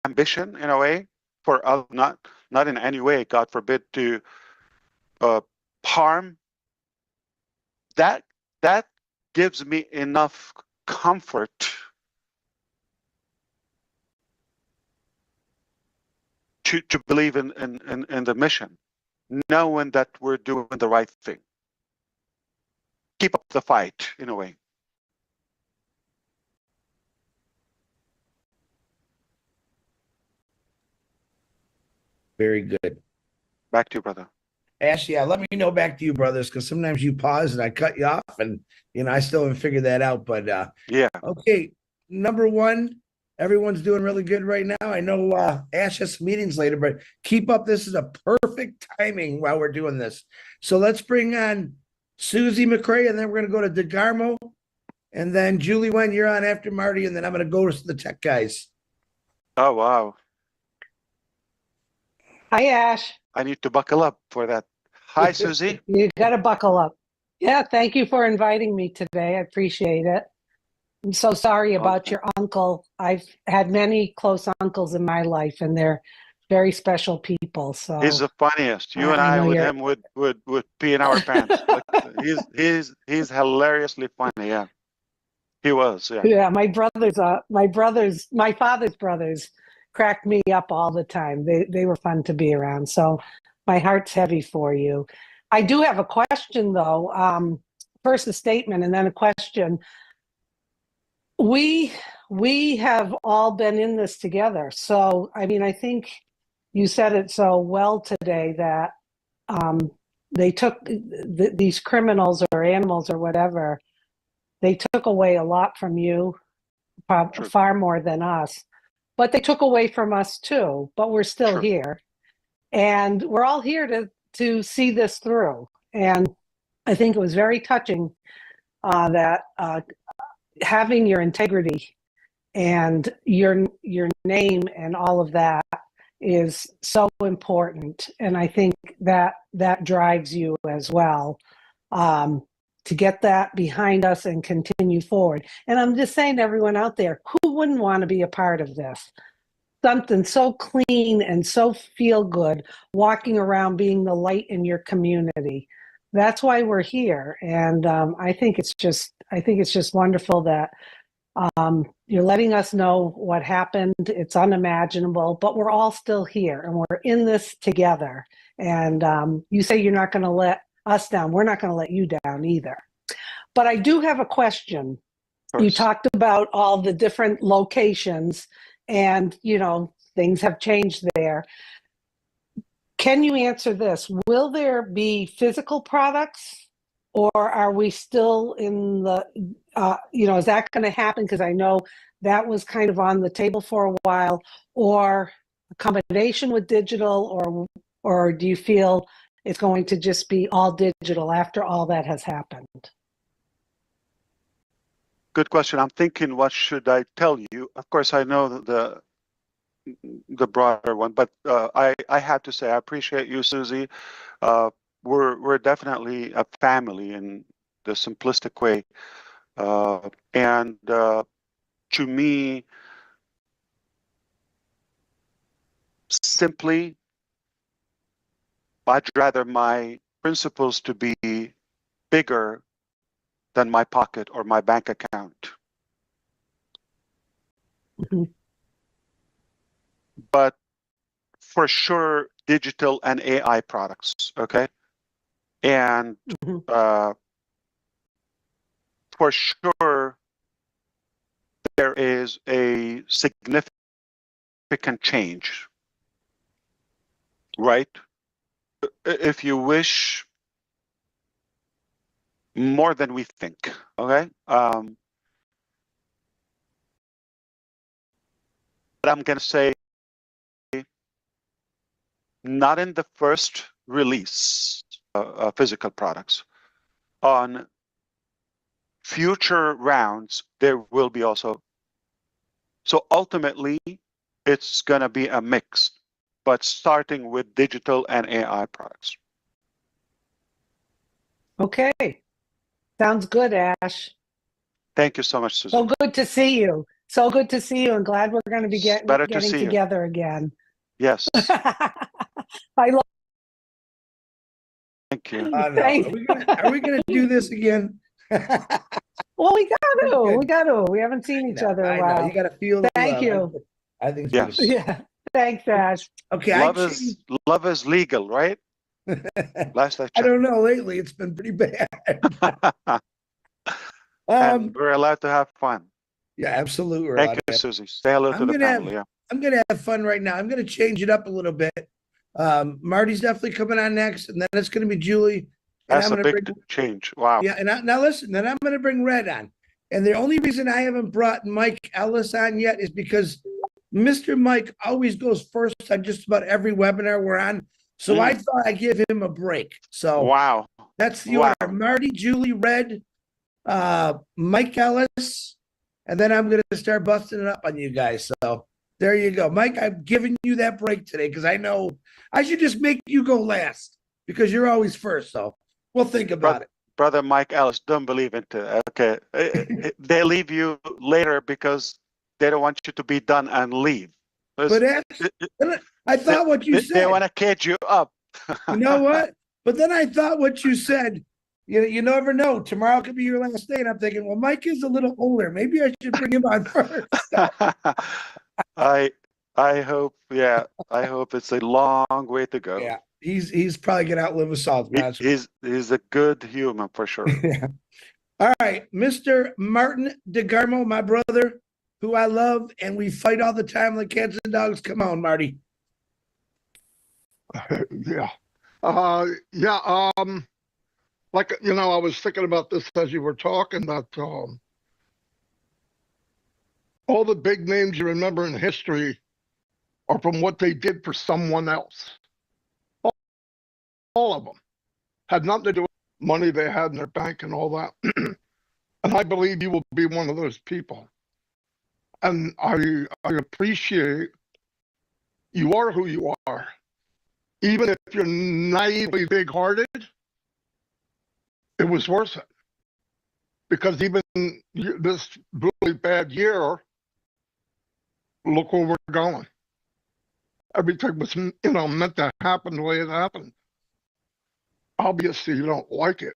ambition in a way, for not in any way, God forbid, to harm. That gives me enough comfort to believe in the mission, knowing that we're doing the right thing. Keep up the fight in a way. Very good. Back to you, brother. Ash, yeah, let me know back to you, brothers, because sometimes you pause and I cut you off, and I still haven't figured that out. But Yeah. okay, number one, everyone's doing really good right now. I know Ash has some meetings later, but keep up. This is a perfect timing while we're doing this. So let's bring on Susie MUfreh, and then we're gonna go to DeGarmo, and then Julie Wen, you're on after Marty, and then I'm gonna go to the tech guys. Oh, wow. Hi, Ash. I need to buckle up for that. Hi, Susie. You got to buckle up. Yeah, thank you for inviting me today. I appreciate it. I'm so sorry about Okay. your uncle. I've had many close uncles in my life, and they're very special people. So He's the funniest. You and I I know with you're- him would pee in our pants. Like, he's hilariously funny. Yeah, he was. Yeah. yeah, my father's brothers cracked me up all the time. They were fun to be around. So my heart's heavy for you. I do have a question though. First a statement and then a question. We have all been in this together. So I mean, I think you said it so well today that they took these criminals or animals or whatever. They took away a lot from you, True. far more than us. But they took away from us too. But we're still True. here, and we're all here to see this through. And I think it was very touching that having your integrity and your name and all of that is so important. And I think that drives you as well, to get that behind us and continue forward. And I'm just saying to everyone out there, who wouldn't want to be a part of this? Something so clean and so feel good, walking around being the light in your community. That's why we're here. And I think it's just wonderful that you're letting us know what happened. It's unimaginable, but we're all still here and we're in this together. And you say you're not going to let us down. We're not going to let you down either. But I do have a question. You talked about all the different locations and, things have changed there. Can you answer this? Will there be physical products, or are we still in the, is that going to happen? Because I know that was kind of on the table for a while, or a combination with digital, or do you feel it's going to just be all digital after all that has happened? Good question. I'm thinking, what should I tell you? Of course, I know the broader one, but I have to say I appreciate you, Susie. We're definitely a family in the simplistic way, and to me, simply, I'd rather my principles to be bigger than my pocket or my bank account. Mm-hmm. But for sure, digital and AI products, okay? And for sure, there is a significant change, right? If you wish, more than we think, okay? But I'm going to say, not in the first release physical products. On future rounds, there will be also. So ultimately, it's going to be a mix, but starting with digital and AI products. Okay. Sounds good, Ash. Thank you so much, Susan. So good to see you. So good to see you, and glad we're going to be getting together again. Yes. I love. Thank you. No. Are we gonna do this again? Well, we got to. We haven't seen each other in a while. You got to feel. Thank you. I think it's Yes. Yeah. Thanks, Ash. Okay, Love is legal, right? Last I I checked. don't know. Lately, it's been pretty bad. And we're allowed to have fun. Yeah, absolutely. We're Thank allowed you, to have- Susie. Say hello to I'm the gonna have- family. Yeah. I'm gonna have fun right now. I'm gonna change it up a little bit. Marty's definitely coming on next, and then it's gonna be Julie. And That's I'm a gonna big bring change. Wow. yeah. And now listen. Then I'm gonna bring Red on. And the only reason I haven't brought Mike Ellis on yet is because Mr. Mike always goes first on just about every webinar we're on. So I thought I'd give him a break. So Wow. that's the Wow. order. Marty, Julie, Red, Mike Ellis, and then I'm gonna start busting it up on you guys. So there you go. Mike, I'm giving you that break today because I know I should just make you go last because you're always first. So we'll think about it. Brother Mike Ellis, don't believe it. Okay. They leave you later because they don't want you to be done and leave. But I thought what you They said. want to cage you up. You know what? But then I thought what you said. You never know. Tomorrow could be your last day, and I'm thinking, well, Mike is a little older. Maybe I should bring him on first. I hope, yeah. I hope it's a long way to go. Yeah, he's probably gonna outlive us all. He's a good human for sure. Yeah. All right, Mr. Martin DeGarmo, my brother, who I love, and we fight all the time like cats and dogs. Come on, Marty. Yeah. Like, I was thinking about this as you were talking that all the big names you remember in history are from what they did for someone else. All of them had nothing to do with money they had in their bank and all that. And I believe you will be one of those people. And I appreciate you are who you are. Even if you're naively big-hearted, it was worth it. Because even this really bad year, look where we're going. Everything was, meant to happen the way it happened. Obviously, you don't like it.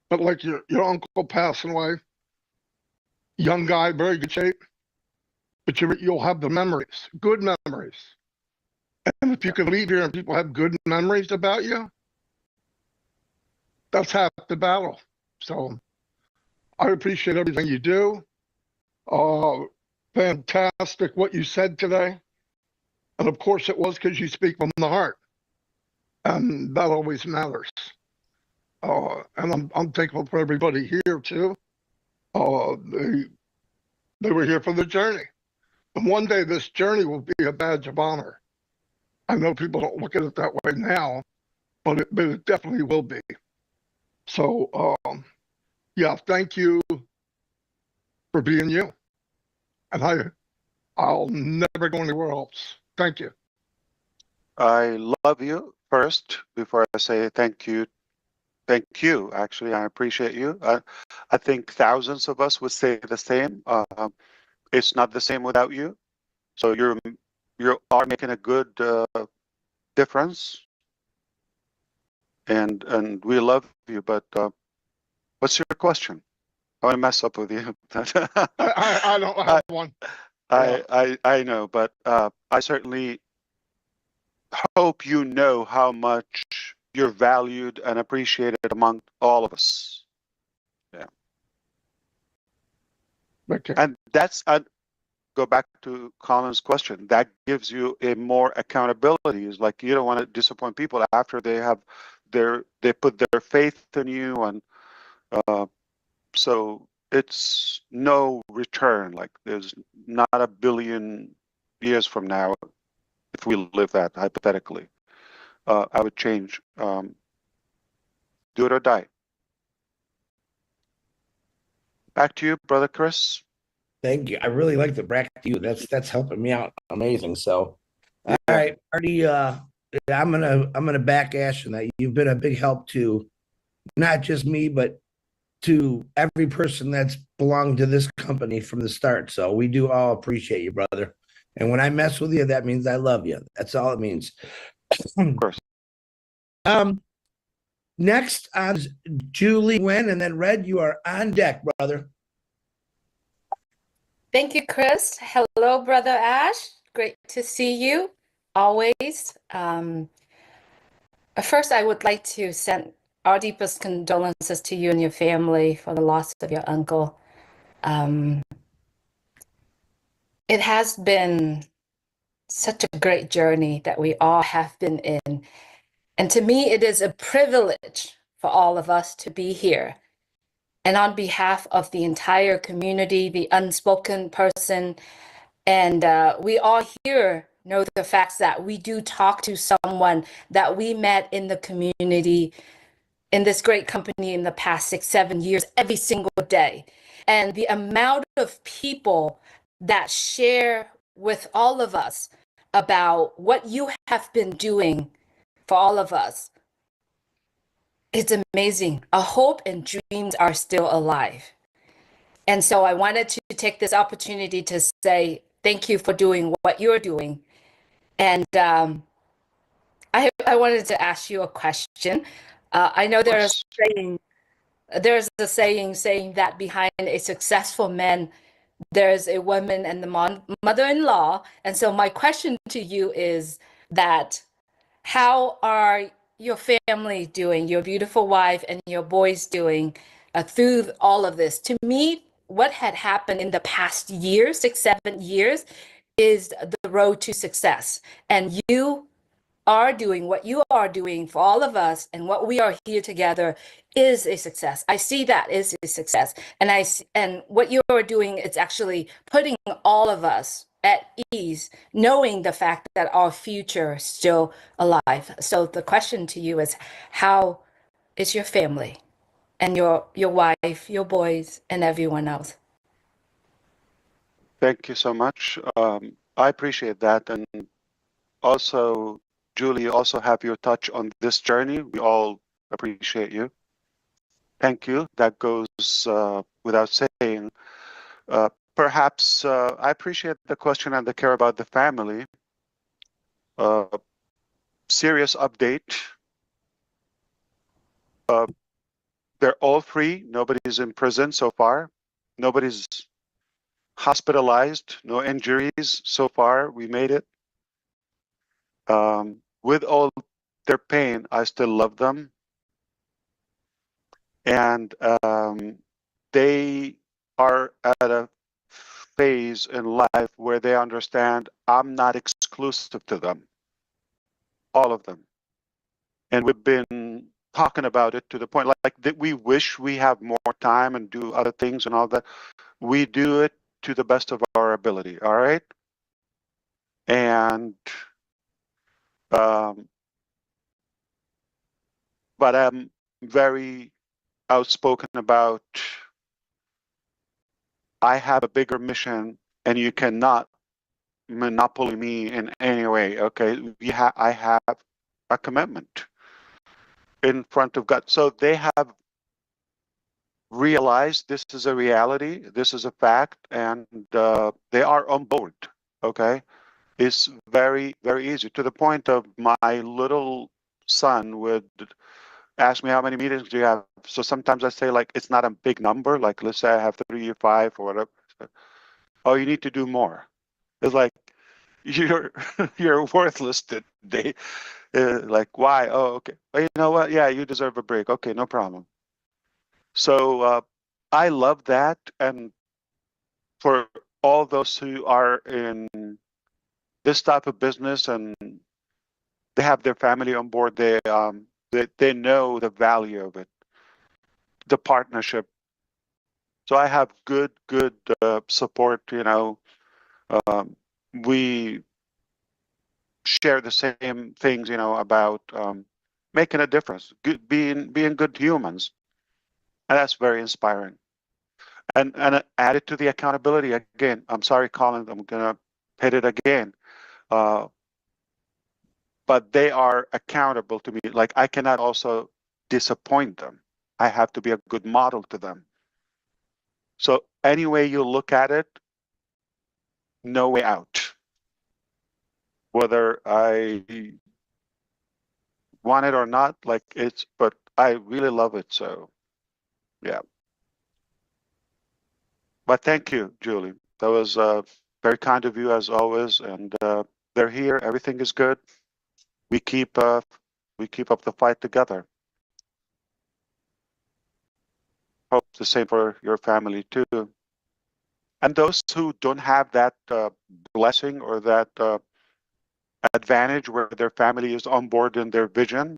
But like your uncle passing away, young guy, very good shape, but you'll have the memories, good memories. And if you can leave here and people have good memories about you, that's half the battle. So I appreciate everything you do. Fantastic what you said today. And of course it was because you speak from the heart. And that always matters. And I'm thankful for everybody here too. They were here for the journey. And one day this journey will be a badge of honor. I know people don't look at it that way now, but it definitely will be. So, yeah, thank you for being you. And I'll never go anywhere else. Thank you. I love you first before I say thank you. Thank you. Actually, I appreciate you. I think thousands of us would say the same. It's not the same without you. So you are making a good difference, and we love you. But what's your question? I want to mess up with you. I don't have one. I know, but I certainly hope you know how much you're valued and appreciated among all of us. Yeah. Okay. And that's go back to Colin's question. That gives you a more accountability. It's like you don't want to disappoint people after they put their faith in you, and so it's no return. Like there's not a billion years from now, if we live that hypothetically, I would change. Do it or die. Back to you, Brother Chris. Thank you. I really like the back to you. That's helping me out. Amazing. So, all right, Marty. I'm gonna back Ash on that. You've been a big help to not just me, but to every person that's belonged to this company from the start. So we do all appreciate you, brother. And when I mess with you, that means I love you. That's all it means. Of course. Next on Julie Nguyen, and then Red, you are on deck, brother. Thank you, Chris. Hello, Brother Ash. Great to see you. always. First, I would like to send our deepest condolences to you and your family for the loss of your uncle. It has been such a great journey that we all have been in. And to me, it is a privilege for all of us to be here. And on behalf of the entire community, the unspoken person, and we all here know the facts that we do talk to someone that we met in the community, in this great company in the past 6, 7 years, every single day. And the amount of people that share with all of us about what you have been doing for all of us, it's amazing. Our hope and dreams are still alive. And so I wanted to take this opportunity to say thank you for doing what you're doing. And I wanted to ask you a question. I know there's a saying saying that behind a successful man, there's a woman and the mother-in-law. And so my question to you is that how are your family doing, your beautiful wife and your boys doing through all of this? To me, what had happened in the past year, 6, 7 years, is the road to success. And you are doing what you are doing for all of us, and what we are here together is a success. I see that is a success, and what you are doing is actually putting all of us at ease, knowing the fact that our future is still alive. So the question to you is, how is your family and your wife, your boys, and everyone else? Thank you so much. I appreciate that. And also, Julie, you also have your touch on this journey. We all appreciate you. Thank you. That goes without saying. Perhaps I appreciate the question and the care about the family. Serious update. They're all free. Nobody's in prison so far. Nobody's hospitalized. No injuries so far. We made it. With all their pain, I still love them. And they are at a phase in life where they understand I'm not exclusive to them, all of them. And we've been talking about it to the point like that we wish we have more time and do other things and all that. We do it to the best of our ability, all right? And but I'm very outspoken about I have a bigger mission and you cannot monopoly me in any way. Okay, I have a commitment in front of God. So they have realized this is a reality, this is a fact, and they are on board. Okay, it's very, very easy to the point of my little son would ask me how many meetings do you have. So sometimes I say like it's not a big number. Like let's say I have 3 or 5 or whatever. Oh, you need to do more. It's like you're worthless today. Like why? Oh, okay. Well, you know what? Yeah, you deserve a break. Okay, no problem. So I love that, and for all those who are in this type of business and they have their family on board, they know the value of it, the partnership. So I have good support. You know, we share the same things. You know, about making a difference, being good humans, and that's very inspiring. And added to the accountability again. I'm sorry, Colin. I'm gonna hit it again. But they are accountable to me. Like I cannot also disappoint them. I have to be a good model to them. So any way you look at it, no way out. Whether I want it or not, like but I really love it. So yeah. But thank you, Julie. That was very kind of you as always. And They're here. Everything is good. We keep up the fight together. Hope the same for your family too. And those who don't have that blessing or that advantage where their family is on board in their vision,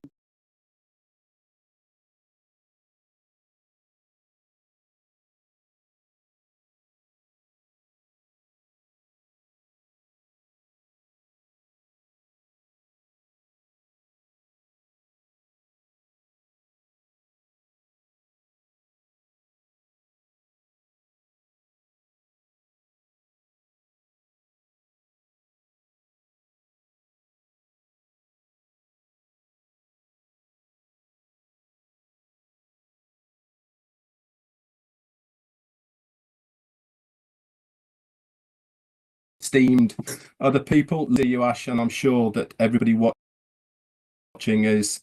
esteemed other people. See you, Ash, and I'm sure that everybody watching is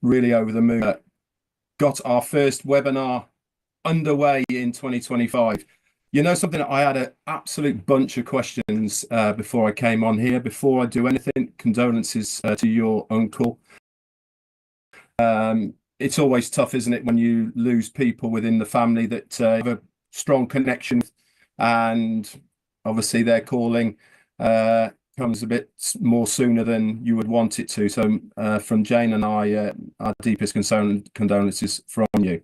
really over the moon. Got our first webinar underway in 2025. You know something, I had an absolute bunch of questions before I came on here. Before I do anything, condolences to your uncle. It's always tough, isn't it, when you lose people within the family that have a strong connection, and obviously their calling comes a bit more sooner than you would want it to. So from Jane and I, our deepest condolences from you.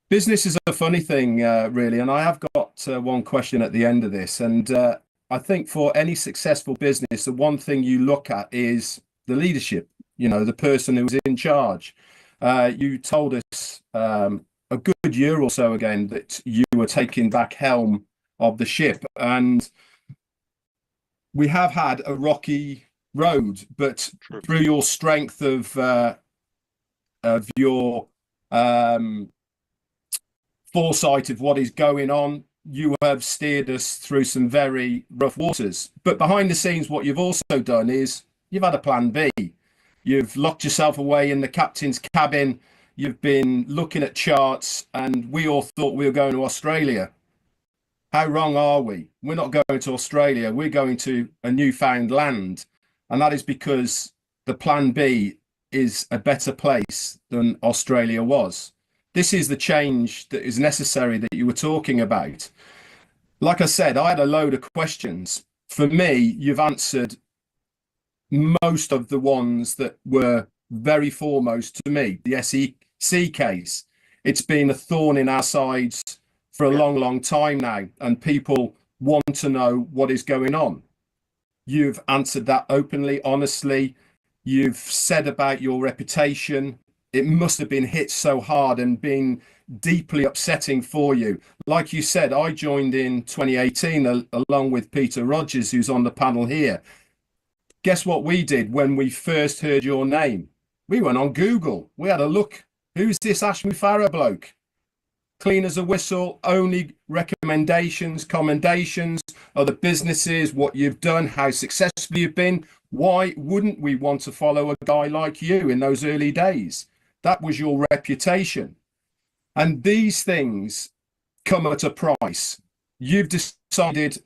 Business is a funny thing, really, and I have got one question at the end of this. And I think for any successful business, the one thing you look at is the leadership, you know, the person who's in charge. You told us a good year or so again that you were taking back helm of the ship, and we have had a rocky road, but through your strength of your foresight of what is going on, you have steered us through some very rough waters. But behind the scenes, what you've also done is you've had a plan B. You've locked yourself away in the captain's cabin. You've been looking at charts, and we all thought we were going to Australia. How wrong are we? We're not going to Australia. We're going to a newfound land. And that is because the plan B is a better place than Australia was. This is the change that is necessary that you were talking about. Like I said, I had a load of questions. For me, you've answered most of the ones that were very foremost to me. The SEC case, it's been a thorn in our sides for a long time now, and people want to know what is going on. You've answered that openly, honestly. You've said about your reputation. It must have been hit so hard and been deeply upsetting for you. Like you said, I joined in 2018 along with Peter Rogers, who's on the panel here. Guess what we did when we first heard your name? We went on Google. We had a look. Who's this ASH MUfreh bloke? Clean as a whistle, only recommendations, commendations, other businesses, what you've done, how successful you've been. Why wouldn't we want to follow a guy like you in those early days? That was your reputation. And these things come at a price. You've decided,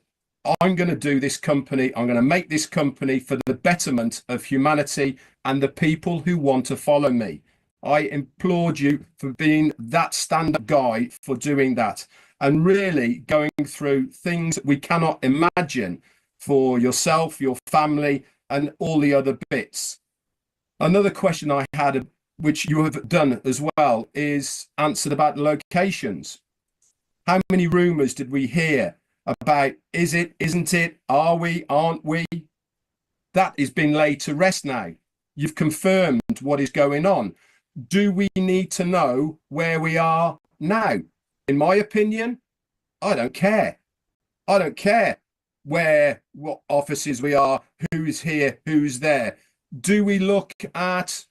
I'm going to do this company. I'm going to make this company for the betterment of humanity and the people who want to follow me. I applaud you for being that stand-up guy, for doing that, and really going through things that we cannot imagine for yourself, your family, and all the other bits. Another question I had, which you have done as well, is answered about locations. How many rumors did we hear about, is it, isn't it, are we, aren't we? That has been laid to rest now. You've confirmed what is going on. Do we need to know where we are now? In my opinion, I don't care. I don't care what offices we are, who's here, who's there. Do we look at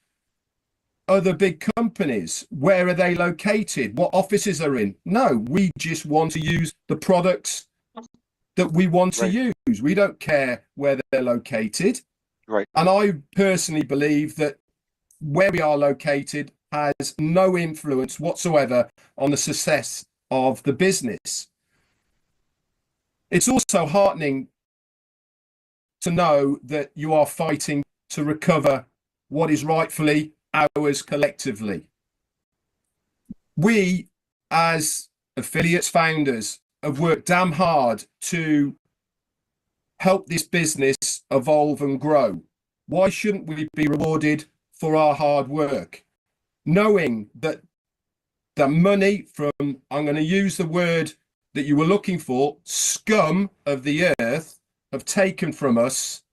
other big companies? Where are they located? What offices are in? No, we just want to use the products that we want to use. We don't care where they're located. Right. And I personally believe that where we are located has no influence whatsoever on the success of the business. It's also heartening to know that you are fighting to recover what is rightfully ours collectively. We, as affiliates founders, have worked damn hard to help this business evolve and grow. Why shouldn't we be rewarded for our hard work? Knowing that the money from, I'm going to use the word that you were looking for, scum of the earth have taken from us,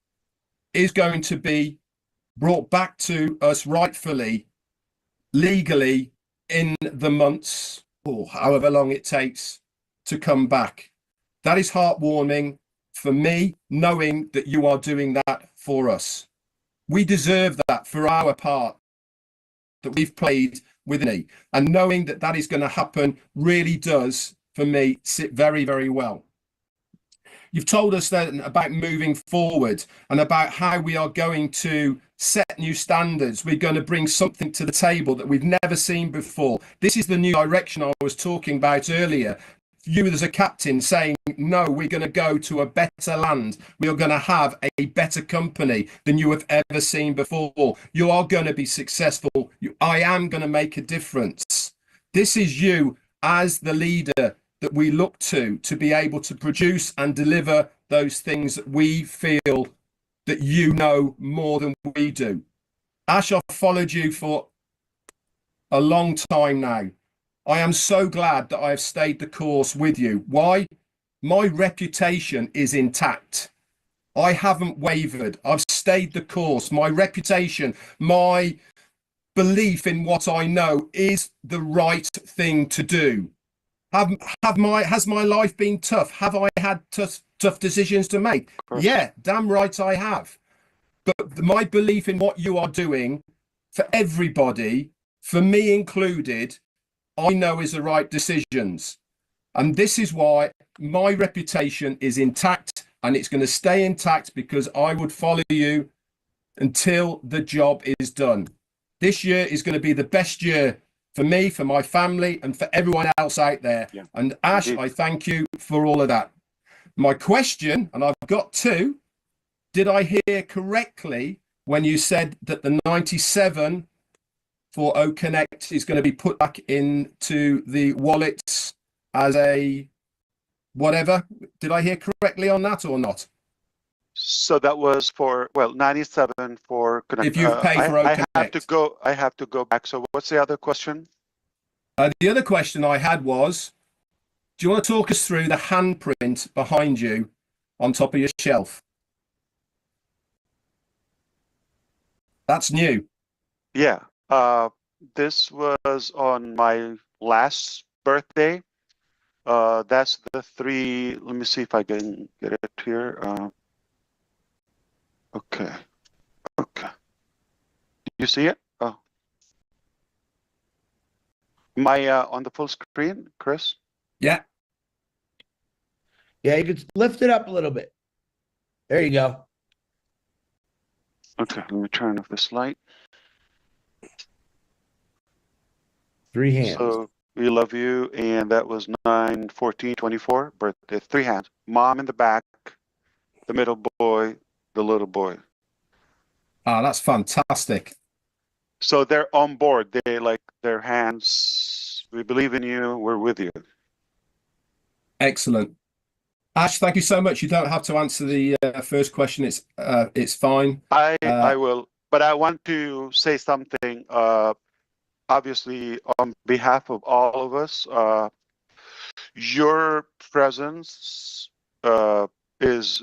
is going to be brought back to us rightfully, legally, in the months or however long it takes to come back. That is heartwarming for me, knowing that you are doing that for us. We deserve that for our part that we've played with me, and knowing that that is going to happen really does, for me, sit very, very well. You've told us then about moving forward and about how we are going to set new standards. We're going to bring something to the table that we've never seen before. This is the new direction I was talking about earlier. You as a captain saying, no, we're going to go to a better land. We are going to have a better company than you have ever seen before. You are going to be successful. I am going to make a difference. This is you as the leader that we look to be able to produce and deliver those things that we feel that you know more than we do. Ash, I've followed you for a long time now. I am so glad that I have stayed the course with you. Why? My reputation is intact. I haven't wavered. I've stayed the course. My reputation, my belief in what I know is the right thing to do. Has my life been tough? Have I had tough decisions to make? Yeah, damn right I have. But my belief in what you are doing for everybody, for me included, I know is the right decisions. And this is why my reputation is intact, and it's going to stay intact because I would follow you until the job is done. This year is going to be the best year for me, for my family, and for everyone else out there. Yeah, and Ash, indeed. I thank you for all of that. My question, and I've got two, did I hear correctly when you said that the 97 for O Connect is going to be put back into the wallets as a whatever? Did I hear correctly on that or not? So that was for, well, 97 for Connect. If you've paid for O Connect. I have to go back. So what's the other question? The other question I had was, do you want to talk us through the handprint behind you on top of your shelf? That's new. Yeah. This was on my last birthday. That's the three. Let me see if I can get it here. Okay. Okay. You see it? Oh. Am I on the full screen, Chris? Yeah. Yeah, you could lift it up a little bit. There you go. Okay, let me turn off this light. Three hands. So we love you, and that was 9/14/24 birthday. Three hands. Mom in the back, the middle boy, the little boy. Ah, that's fantastic. So they're on board. They like their hands. We believe in you. We're with you. Excellent. Ash, thank you so much. You don't have to answer the first question. It's fine. I will, but I want to say something. Obviously, on behalf of all of us, your presence is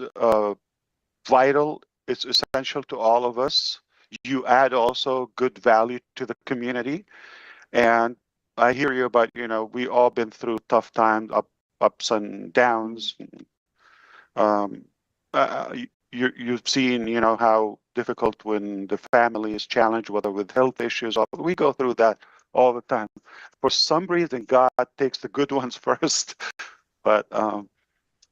vital. It's essential to all of us. You add also good value to the community. And I hear you about, we all been through tough times, ups and downs. You've seen, how difficult when the family is challenged, whether with health issues. We go through that all the time. For some reason, God takes the good ones first. But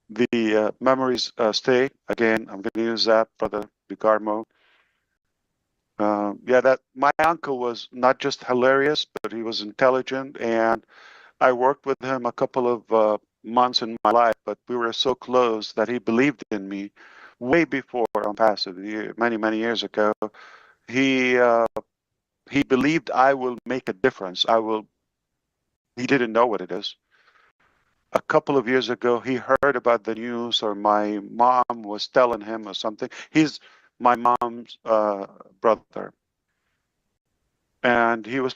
the memories stay. Again, I'm going to use that, Brother Bigarmo. Yeah, that my uncle was not just hilarious, but he was intelligent, and I worked with him a couple of months in my life, but we were so close that he believed in me way before Onpassive many years ago. He believed I will make a difference. He didn't know what it is. A couple of years ago, he heard about the news, or my mom was telling him or something. He's my mom's brother. And he was